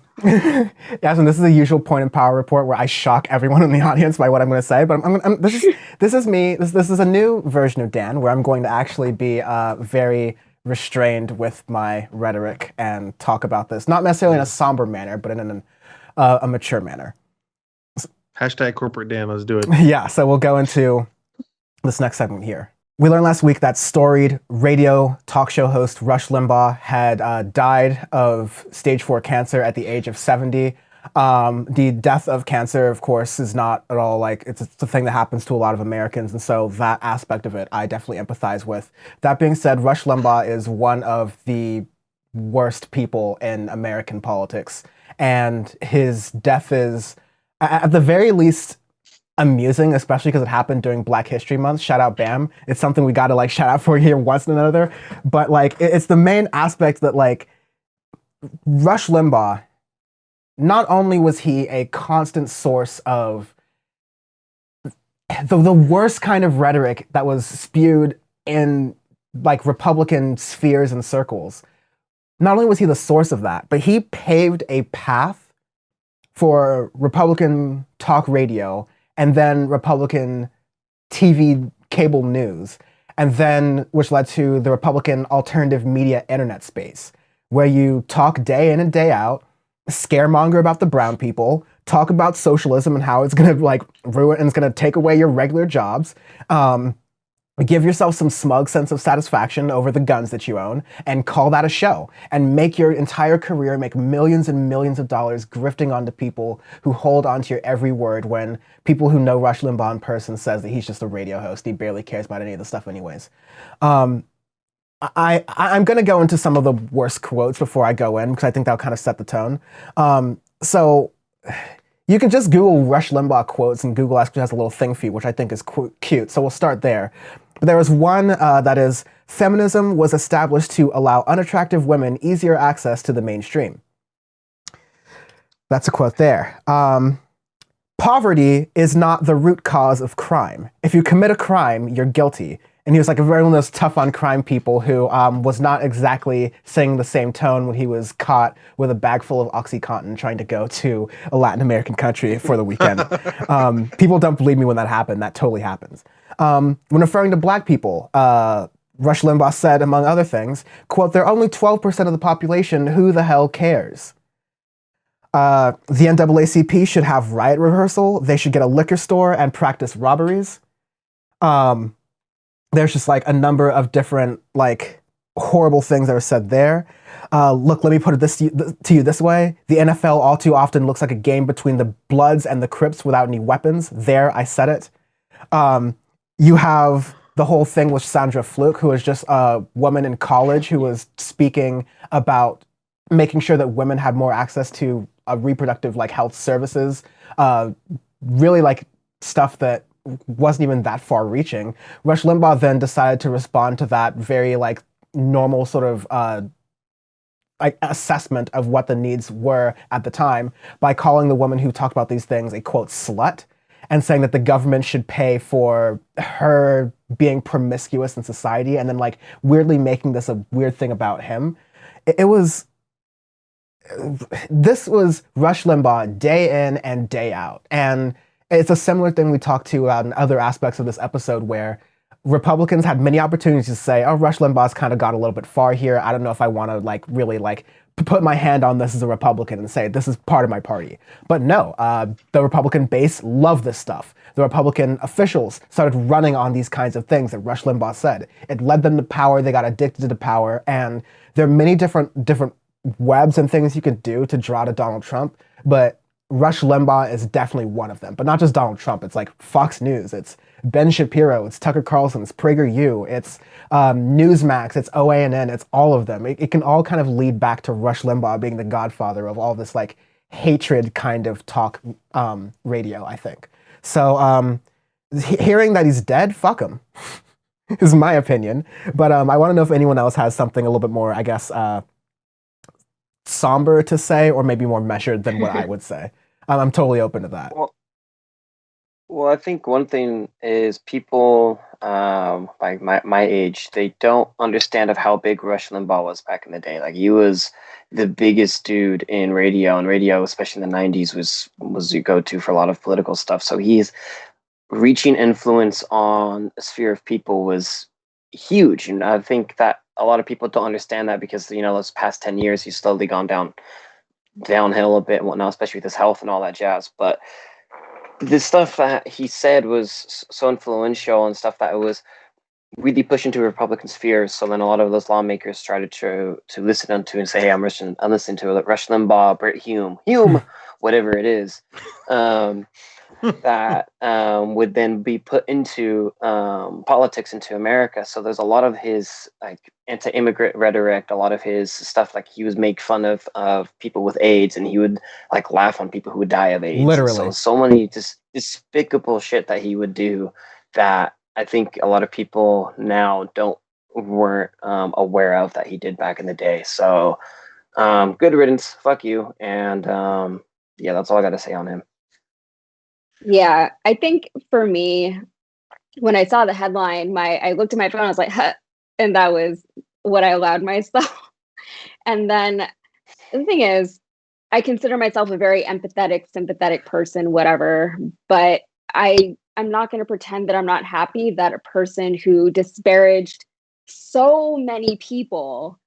Speaker 4: this is a usual point in Power Report where I shock everyone in the audience by what I'm going to say, but this is me. This is a new version of Dan where I'm going to actually be very restrained with my rhetoric and talk about this, not necessarily in a somber manner, but in a mature manner.
Speaker 2: Hashtag corporate Dan, let's do it.
Speaker 4: Yeah, so we'll go into this next segment here. We learned last week that storied radio talk show host Rush Limbaugh had died of stage 4 cancer at the age of 70. The death of cancer, of course, is not at all like, it's a thing that happens to a lot of Americans. And so that aspect of it, I definitely empathize with. That being said, Rush Limbaugh is one of the worst people in American politics. And his death is, at the very least, amusing, especially because it happened during Black History Month. Shout out Bam. It's something we got to like shout out for here once and another. But like, it's the main aspect that like Rush Limbaugh, not only was he a constant source of the worst kind of rhetoric that was spewed in like Republican spheres and circles, not only was he the source of that, but he paved a path for Republican talk radio and then Republican TV cable news, and then which led to the Republican alternative media internet space, where you talk day in and day out, scaremonger about the brown people, talk about socialism and how it's gonna like ruin and it's gonna take away your regular jobs, give yourself some smug sense of satisfaction over the guns that you own, and call that a show, and make your entire career make millions and millions of dollars grifting onto people who hold onto your every word when people who know Rush Limbaugh in person says that he's just a radio host. He barely cares about any of the stuff anyways. I'm going to go into some of the worst quotes before I go in, because I think that'll kind of set the tone. So you can just Google Rush Limbaugh quotes, and Google actually has a little thing for you, which I think is cute. So we'll start there. But there was one that is Feminism was established to allow unattractive women easier access to the mainstream. That's a quote there. Poverty is not the root cause of crime. If you commit a crime, you're guilty. And he was like a very one of those tough on crime people who was not exactly singing the same tone when he was caught with a bag full of OxyContin trying to go to a Latin American country for the weekend. People don't believe me when that happened. That totally happens. When referring to black people, Rush Limbaugh said, among other things, quote, "They're only 12% of the population. Who the hell cares?" The NAACP should have riot rehearsal. They should get a liquor store and practice robberies. There's just like a number of different like horrible things that are said there. Look, let me put it to you this way. The NFL all too often looks like a game between the Bloods and the Crips without any weapons. There, I said it. You have the whole thing with Sandra Fluke, who is just a woman in college who was speaking about making sure that women had more access to reproductive like health services. Really like stuff that wasn't even that far reaching. Rush Limbaugh then decided to respond to that very like normal sort of like assessment of what the needs were at the time by calling the woman who talked about these things a quote slut, and saying that the government should pay for her being promiscuous in society, and then like weirdly making this a weird thing about him. This was Rush Limbaugh day in and day out. And it's a similar thing we talked to in other aspects of this episode where Republicans had many opportunities to say, oh, Rush Limbaugh's kind of gone a little bit far here. I don't know if I want to like really like put my hand on this as a Republican and say this is part of my party. But no, the Republican base loved this stuff. The Republican officials started running on these kinds of things that Rush Limbaugh said. It led them to power. They got addicted to power. And there are many different webs and things you could do to draw to Donald Trump. But Rush Limbaugh is definitely one of them. But not just Donald Trump. It's like Fox News. It's Ben Shapiro. It's Tucker Carlson. It's PragerU. It's Newsmax. It's OANN. It's all of them. It can all kind of lead back to Rush Limbaugh being the godfather of all this like hatred kind of talk radio, I think. So hearing that he's dead, fuck him, is my opinion. But I want to know if anyone else has something a little bit more, I guess, somber to say, or maybe more measured than what I would say. I'm totally open to that.
Speaker 5: Well, I think one thing is people like my age, they don't understand of how big Rush Limbaugh was back in the day. Like he was the biggest dude in radio, and radio, especially in the 90s, was your go-to for a lot of political stuff. So he's reaching influence on a sphere of people was huge. And I think that a lot of people don't understand that because, you know, those past 10 years, he's slowly gone downhill a bit and whatnot, especially with his health and all that jazz. But the stuff that he said was so influential and stuff that it was really pushed into Republican spheres. So then a lot of those lawmakers started to listen to and say, hey, I'm listening to Rush Limbaugh, Brit Hume, whatever it is, that would then be put into politics into America. So there's a lot of his like anti-immigrant rhetoric, a lot of his stuff, like he would make fun of people with AIDS, and he would like laugh on people who would die of AIDS.
Speaker 4: Literally.
Speaker 5: So many just despicable shit that he would do that I think a lot of people now weren't aware of that he did back in the day. So good riddance, fuck you. And yeah, that's all I got to say on him.
Speaker 3: Yeah, I think for me, when I saw the headline, I looked at my phone, I was like, huh, and that was what I allowed myself. And then the thing is, I consider myself a very empathetic, sympathetic person, whatever, but I'm not going to pretend that I'm not happy that a person who disparaged so many people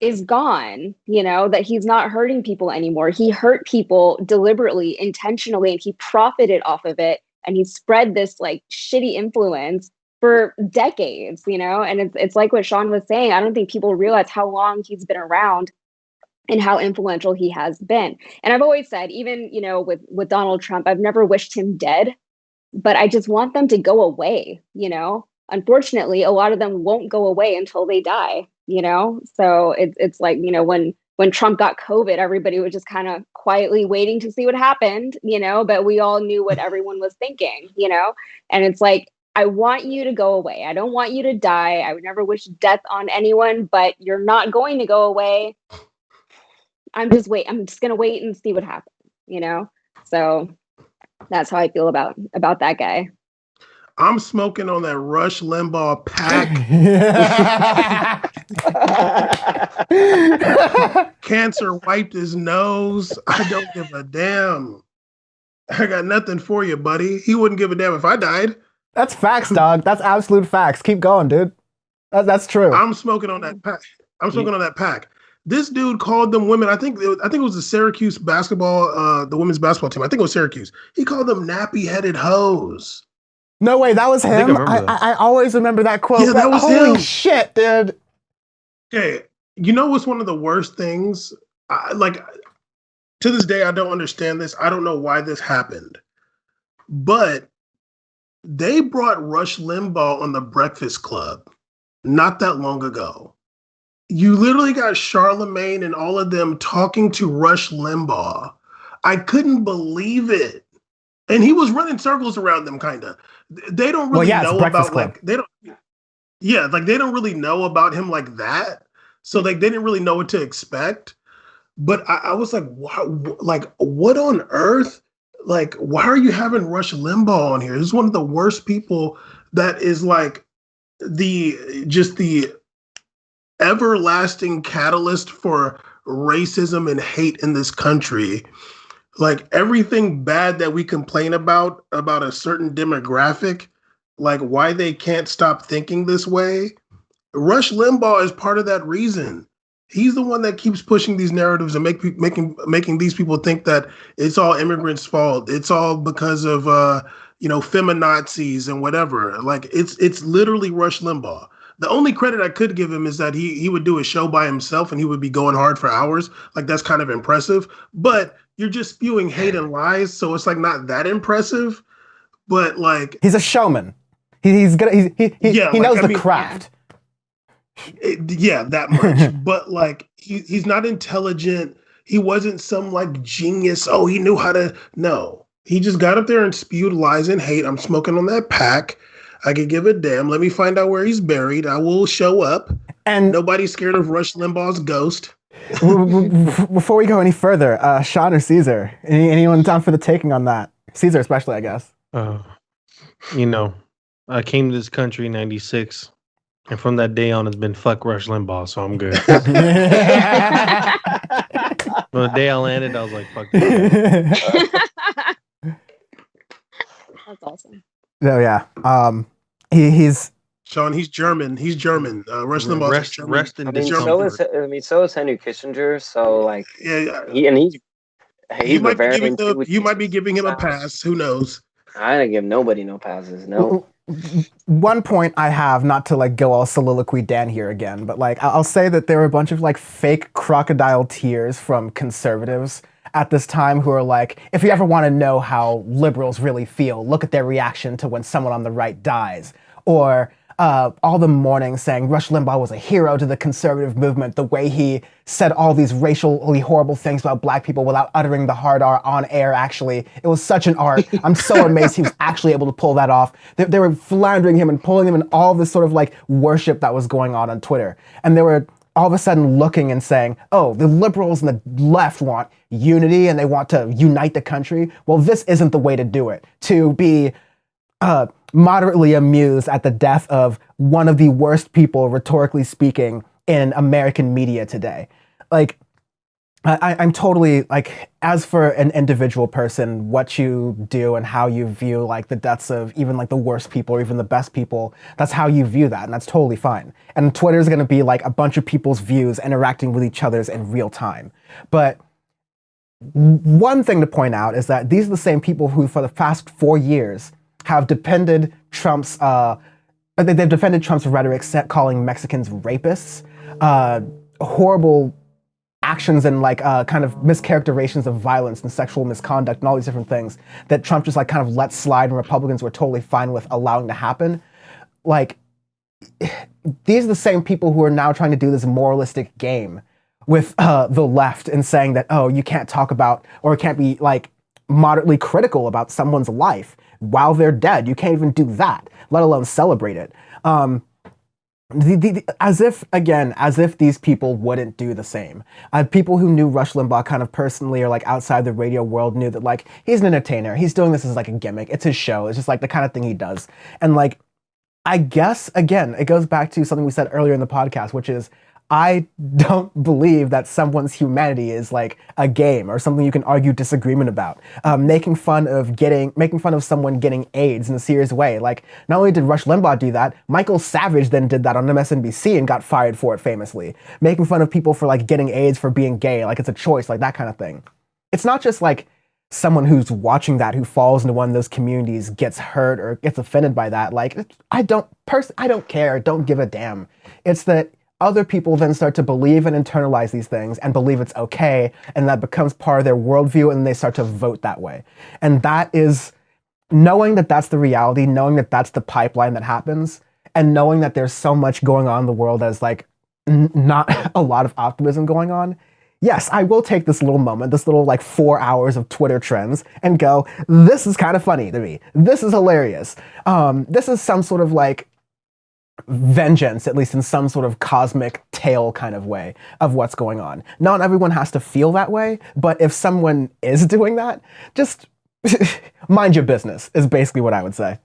Speaker 3: is gone, you know, that he's not hurting people anymore. He hurt people deliberately, intentionally, and he profited off of it. And he spread this like shitty influence for decades, you know, and it's like what Sean was saying. I don't think people realize how long he's been around and how influential he has been. And I've always said, even, you know, with Donald Trump, I've never wished him dead, but I just want them to go away, you know. Unfortunately, a lot of them won't go away until they die, you know? So it's like, you know, when Trump got COVID, everybody was just kind of quietly waiting to see what happened, you know, but we all knew what everyone was thinking, you know? And it's like, I want you to go away. I don't want you to die. I would never wish death on anyone, but you're not going to go away. I'm just going to wait and see what happens, you know? So that's how I feel about that guy.
Speaker 1: I'm smoking on that Rush Limbaugh pack. Cancer wiped his nose. I don't give a damn. I got nothing for you, buddy. He wouldn't give a damn if I died.
Speaker 4: That's facts, dog. That's absolute facts. Keep going, dude. That's true.
Speaker 1: I'm smoking on that pack. On that pack. This dude called them women. I think it was the Syracuse basketball, the women's basketball team. I think it was Syracuse. He called them nappy-headed hoes.
Speaker 4: No way, that was him. I always remember that quote.
Speaker 1: Yeah, that was
Speaker 4: holy
Speaker 1: him.
Speaker 4: Shit, dude.
Speaker 1: Okay, you know what's one of the worst things? To this day, I don't understand this. I don't know why this happened, but they brought Rush Limbaugh on the Breakfast Club not that long ago. You literally got Charlemagne and all of them talking to Rush Limbaugh. I couldn't believe it. And he was running circles around them, kind of. They don't really know about, like, they don't really know about him like that. So, like, they didn't really know what to expect. But I was like, what on earth? Like, why are you having Rush Limbaugh on here? This is one of the worst people that is, like, the everlasting catalyst for racism and hate in this country. Like, everything bad that we complain about a certain demographic, like why they can't stop thinking this way, Rush Limbaugh is part of that reason. He's the one that keeps pushing these narratives and making these people think that it's all immigrants' fault. It's all because of feminazis and whatever. Like, it's literally Rush Limbaugh. The only credit I could give him is that he would do a show by himself and he would be going hard for hours. Like, that's kind of impressive. But you're just spewing hate and lies, so it's like not that impressive. But like,
Speaker 4: he's a showman. He's good. He knows the craft.
Speaker 1: That much. But like, he's not intelligent. He wasn't some like genius. Oh, he knew how to. No, he just got up there and spewed lies and hate. I'm smoking on that pack. I could give a damn. Let me find out where he's buried. I will show up. And nobody's scared of Rush Limbaugh's ghost.
Speaker 4: Before we go any further, Sean or Caesar? Anyone down for the taking on that? Caesar especially, I guess.
Speaker 2: I came to this country in 96, and from that day on, it's been fuck Rush Limbaugh, so I'm good. From the day I landed, I was like, fuck that.
Speaker 3: That's awesome.
Speaker 4: Oh, yeah. He's...
Speaker 1: Sean, he's German. He's German. Rush Limbaugh is German.
Speaker 5: So is Henry Kissinger. So like,
Speaker 1: you might be giving him a pass. Who knows?
Speaker 5: I didn't give nobody no passes. No.
Speaker 4: One point I have, not to like go all soliloquy Dan here again, but like I'll say that there were a bunch of like fake crocodile tears from conservatives at this time who are like, if you ever want to know how liberals really feel, look at their reaction to when someone on the right dies, or all the mourning saying Rush Limbaugh was a hero to the conservative movement, the way he said all these racially horrible things about black people without uttering the hard R on air, actually. It was such an art. I'm so amazed he was actually able to pull that off. They were floundering him and pulling him in all this sort of like worship that was going on Twitter. And they were all of a sudden looking and saying, oh, the liberals and the left want unity and they want to unite the country. Well, this isn't the way to do it. To be moderately amused at the death of one of the worst people, rhetorically speaking, in American media today. Like, I'm totally, like, as for an individual person, what you do and how you view, like, the deaths of even, like, the worst people or even the best people, that's how you view that, and that's totally fine. And Twitter is going to be, like, a bunch of people's views interacting with each other's in real time. But one thing to point out is that these are the same people who, for the past 4 years, have defended Trump's rhetoric, calling Mexicans rapists, horrible actions and like kind of mischaracterizations of violence and sexual misconduct and all these different things that Trump just like kind of let slide and Republicans were totally fine with allowing to happen. Like, these are the same people who are now trying to do this moralistic game with the left and saying that, oh, you can't talk about or it can't be like moderately critical about someone's life while they're dead. You can't even do that, let alone celebrate it. As if these people wouldn't do the same. People who knew Rush Limbaugh kind of personally or like outside the radio world knew that like he's an entertainer. He's doing this as like a gimmick. It's his show. It's just like the kind of thing he does. And like, I guess again, it goes back to something we said earlier in the podcast, which is I don't believe that someone's humanity is like a game or something you can argue disagreement about. Making fun of someone getting AIDS in a serious way. Like, not only did Rush Limbaugh do that, Michael Savage then did that on MSNBC and got fired for it famously. Making fun of people for like getting AIDS for being gay, like it's a choice, like that kind of thing. It's not just like someone who's watching that who falls into one of those communities gets hurt or gets offended by that. Like, I don't care, don't give a damn. It's that other people then start to believe and internalize these things and believe it's okay, and that becomes part of their worldview, and they start to vote that way. And that is, knowing that that's the reality, knowing that that's the pipeline that happens, and knowing that there's so much going on in the world as like not a lot of optimism going on. Yes, I will take this little moment, this little like 4 hours of Twitter trends and go, this is kind of funny to me. This is hilarious. This is some sort of like vengeance, at least in some sort of cosmic tale kind of way of what's going on. Not everyone has to feel that way, but if someone is doing that, just mind your business is basically what I would say.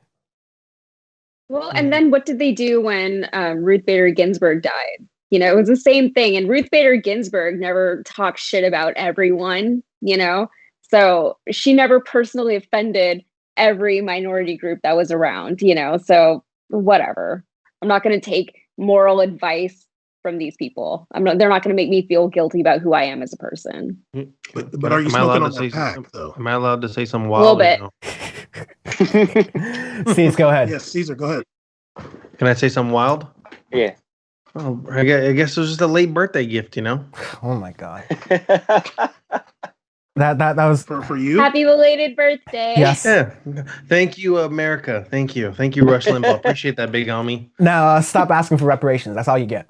Speaker 3: Well, and then what did they do when Ruth Bader Ginsburg died? You know, it was the same thing. And Ruth Bader Ginsburg never talked shit about everyone, you know? So she never personally offended every minority group that was around, you know? So whatever. I'm not going to take moral advice from these people. They're not going to make me feel guilty about who I am as a person.
Speaker 1: But are you smoking on that pack, though?
Speaker 2: Am I allowed to say some wild?
Speaker 3: A little
Speaker 4: bit. Caesar, go ahead.
Speaker 1: Yes, Caesar, go ahead.
Speaker 2: Can I say something wild?
Speaker 5: Yeah.
Speaker 2: Oh, I guess it was just a late birthday gift, you know?
Speaker 4: Oh my God. That was
Speaker 1: for you.
Speaker 3: Happy belated birthday.
Speaker 4: Yes.
Speaker 2: Yeah. Thank you, America. Thank you, Rush Limbaugh. Appreciate that, big homie.
Speaker 4: Now stop asking for reparations. That's all you get.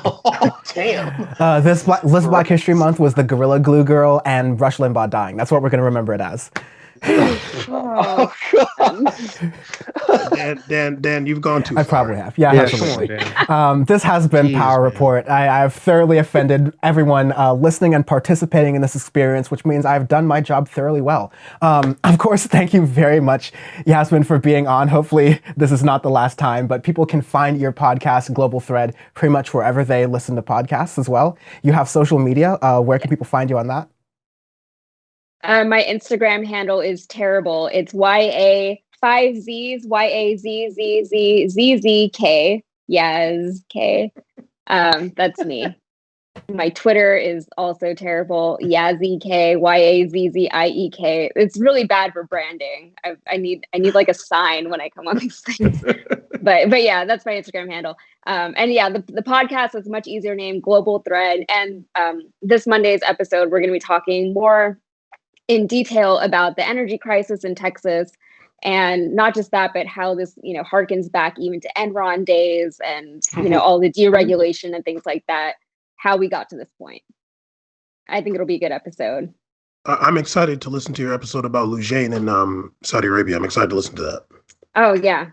Speaker 2: Oh damn.
Speaker 4: This Black History Month was the Gorilla Glue Girl and Rush Limbaugh dying. That's what we're gonna remember it as.
Speaker 5: Oh,
Speaker 1: Dan, you've gone too far.
Speaker 4: I probably have. Yeah, absolutely. This has been Power Report. I've thoroughly offended everyone listening and participating in this experience, which means I've done my job thoroughly well. Of course, thank you very much, Yasmin, for being on. Hopefully, this is not the last time, but people can find your podcast, Global Thread, pretty much wherever they listen to podcasts as well. You have social media. Where can people find you on that?
Speaker 3: My Instagram handle is terrible. It's YA5Zs, YAZZZZZK. Yes, K. That's me. My Twitter is also terrible. YazzyK, YAZZIEK. It's really bad for branding. I need like a sign when I come on these things. But yeah, that's my Instagram handle. And yeah, the podcast is a much easier name, Global Thread. And this Monday's episode, we're going to be talking more in detail about the energy crisis in Texas, and not just that, but how this, you know, harkens back even to Enron days and, you know, all the deregulation and things like that, how we got to this point. I think it'll be a good episode.
Speaker 1: I'm excited to listen to your episode about Lujain in Saudi Arabia. I'm excited to listen to that.
Speaker 3: Oh yeah.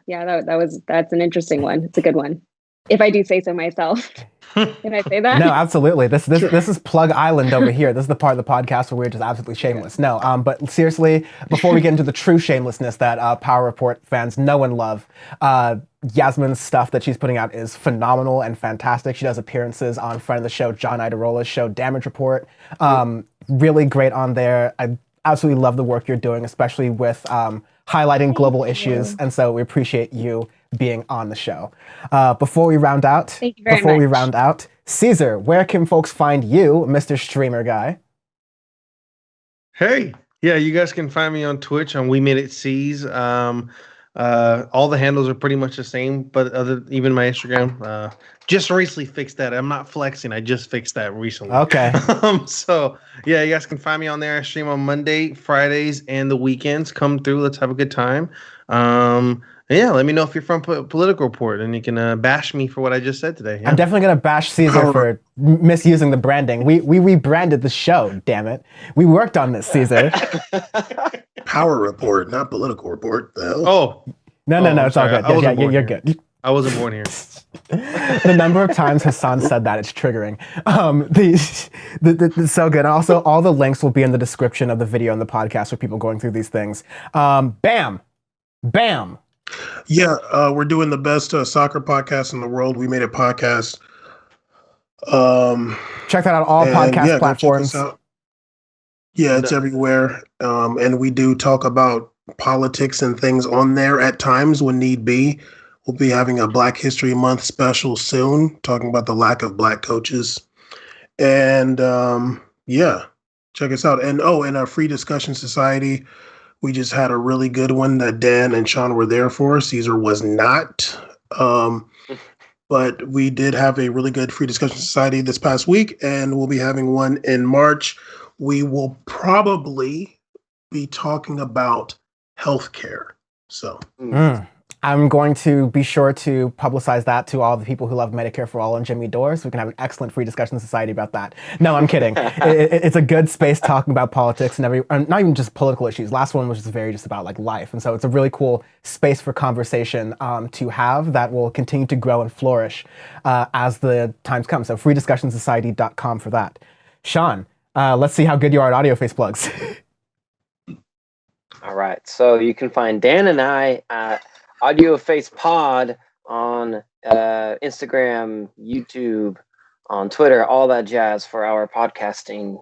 Speaker 3: That's an interesting one. It's a good one. If I do say so myself. Can I say that?
Speaker 4: No, absolutely. This is Plug Island over here. This is the part of the podcast where we're just absolutely shameless. No, but seriously, before we get into the true shamelessness that Power Report fans know and love, Yasmin's stuff that she's putting out is phenomenal and fantastic. She does appearances on friend of the show, John Idarola's show, Damage Report. Really great on there. I absolutely love the work you're doing, especially with highlighting global issues. And so we appreciate you being on the show. Before we round out, Caesar, where can folks find you, Mr. Streamer Guy?
Speaker 2: Hey, yeah, you guys can find me on Twitch on We Made It C's. All the handles are pretty much the same, but even my Instagram. Just recently fixed that. I'm not flexing. I just fixed that recently.
Speaker 4: Okay.
Speaker 2: So yeah, you guys can find me on there. I stream on Monday, Fridays, and the weekends. Come through. Let's have a good time. Yeah, let me know if you're from Political Report, and you can bash me for what I just said today. Yeah.
Speaker 4: I'm definitely gonna bash Caesar for misusing the branding. We rebranded the show. Damn it, we worked on this, Caesar.
Speaker 1: Power Report, not Political Report. The hell?
Speaker 2: Oh,
Speaker 4: No, it's all good. Yeah, you're good.
Speaker 2: I wasn't born here.
Speaker 4: The number of times Hassan said that, it's triggering. So good. And also, all the links will be in the description of the video and the podcast for people going through these things. Bam.
Speaker 1: Yeah, we're doing the best soccer podcast in the world. We made a podcast.
Speaker 4: Check that out, all podcast platforms.
Speaker 1: Yeah, it's everywhere. And we do talk about politics and things on there at times when need be. We'll be having a Black History Month special soon, talking about the lack of Black coaches. And yeah, check us out. And in our Free Discussion Society, we just had a really good one that Dan and Sean were there for. Caesar was not. But we did have a really good Free Discussion Society this past week, and we'll be having one in March. We will probably be talking about healthcare. So
Speaker 4: I'm going to be sure to publicize that to all the people who love Medicare for All and Jimmy Dore, so we can have an excellent Free Discussion Society about that. No, I'm kidding. It's a good space talking about politics and not even just political issues. Last one was just very just about like life, and so it's a really cool space for conversation to have that will continue to grow and flourish as the times come. So freediscussionsociety.com for that. Sean, let's see how good you are at audio face plugs.
Speaker 5: All right, so you can find Dan and I at Audio Face Pod on Instagram, YouTube, on Twitter, all that jazz for our podcasting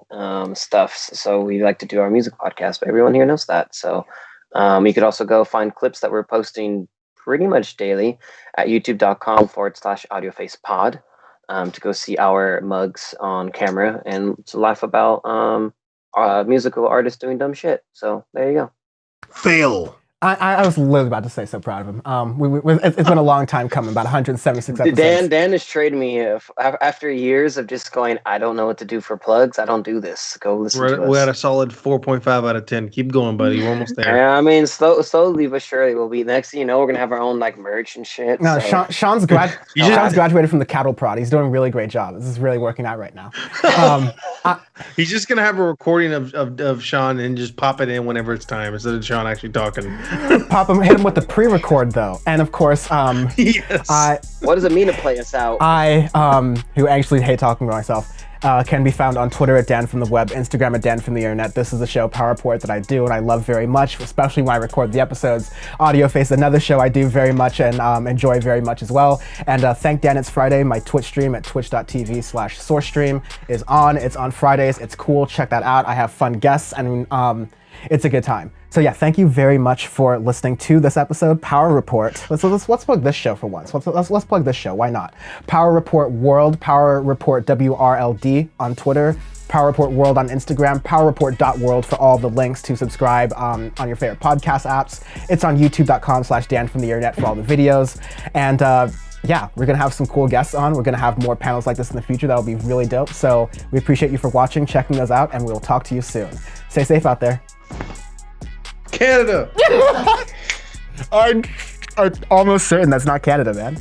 Speaker 5: stuff. So we like to do our music podcast, but everyone here knows that. So you could also go find clips that we're posting pretty much daily at youtube.com/audiofacepod to go see our mugs on camera and to laugh about musical artists doing dumb shit. So there you go.
Speaker 1: Fail.
Speaker 4: I was literally about to say so proud of him. It's been a long time coming, about 176 episodes.
Speaker 5: Dan has traded me after years of just going, I don't know what to do for plugs. I don't do this. Go listen to us.
Speaker 2: We're at a solid 4.5 out of 10. Keep going, buddy. We're almost there.
Speaker 5: Yeah, I mean, slowly but surely we'll be. Next thing you know, we're going to have our own like merch and shit.
Speaker 4: No, so. Sean's graduated from the cattle prod. He's doing a really great job. This is really working out right now.
Speaker 2: He's just going to have a recording of Sean and just pop it in whenever it's time instead of Sean actually talking.
Speaker 4: Hit him with the pre-record though, and of course,
Speaker 2: yes.
Speaker 5: What does it mean to play us out?
Speaker 4: Who actually hate talking about myself, can be found on Twitter at Dan from the Web, Instagram at Dan from the Internet. This is a show, Power Report, that I do and I love very much, especially when I record the episodes. Audio Face, another show I do very much and enjoy very much as well. And thank Dan, it's Friday. My Twitch stream at twitch.tv/sourcestream is on. It's on Fridays. It's cool. Check that out. I have fun guests and it's a good time. So yeah, thank you very much for listening to this episode, Power Report. Let's plug this show for once. Let's plug this show. Why not? Power Report World, Power Report WRLD on Twitter, Power Report World on Instagram, powerreport.world for all the links to subscribe on your favorite podcast apps. It's on youtube.com/Dan from the Internet for all the videos. And yeah, we're gonna have some cool guests on. We're gonna have more panels like this in the future. That'll be really dope. So we appreciate you for watching, checking those out, and we'll talk to you soon. Stay safe out there.
Speaker 2: Canada.
Speaker 4: I'm almost certain that's not Canada, man.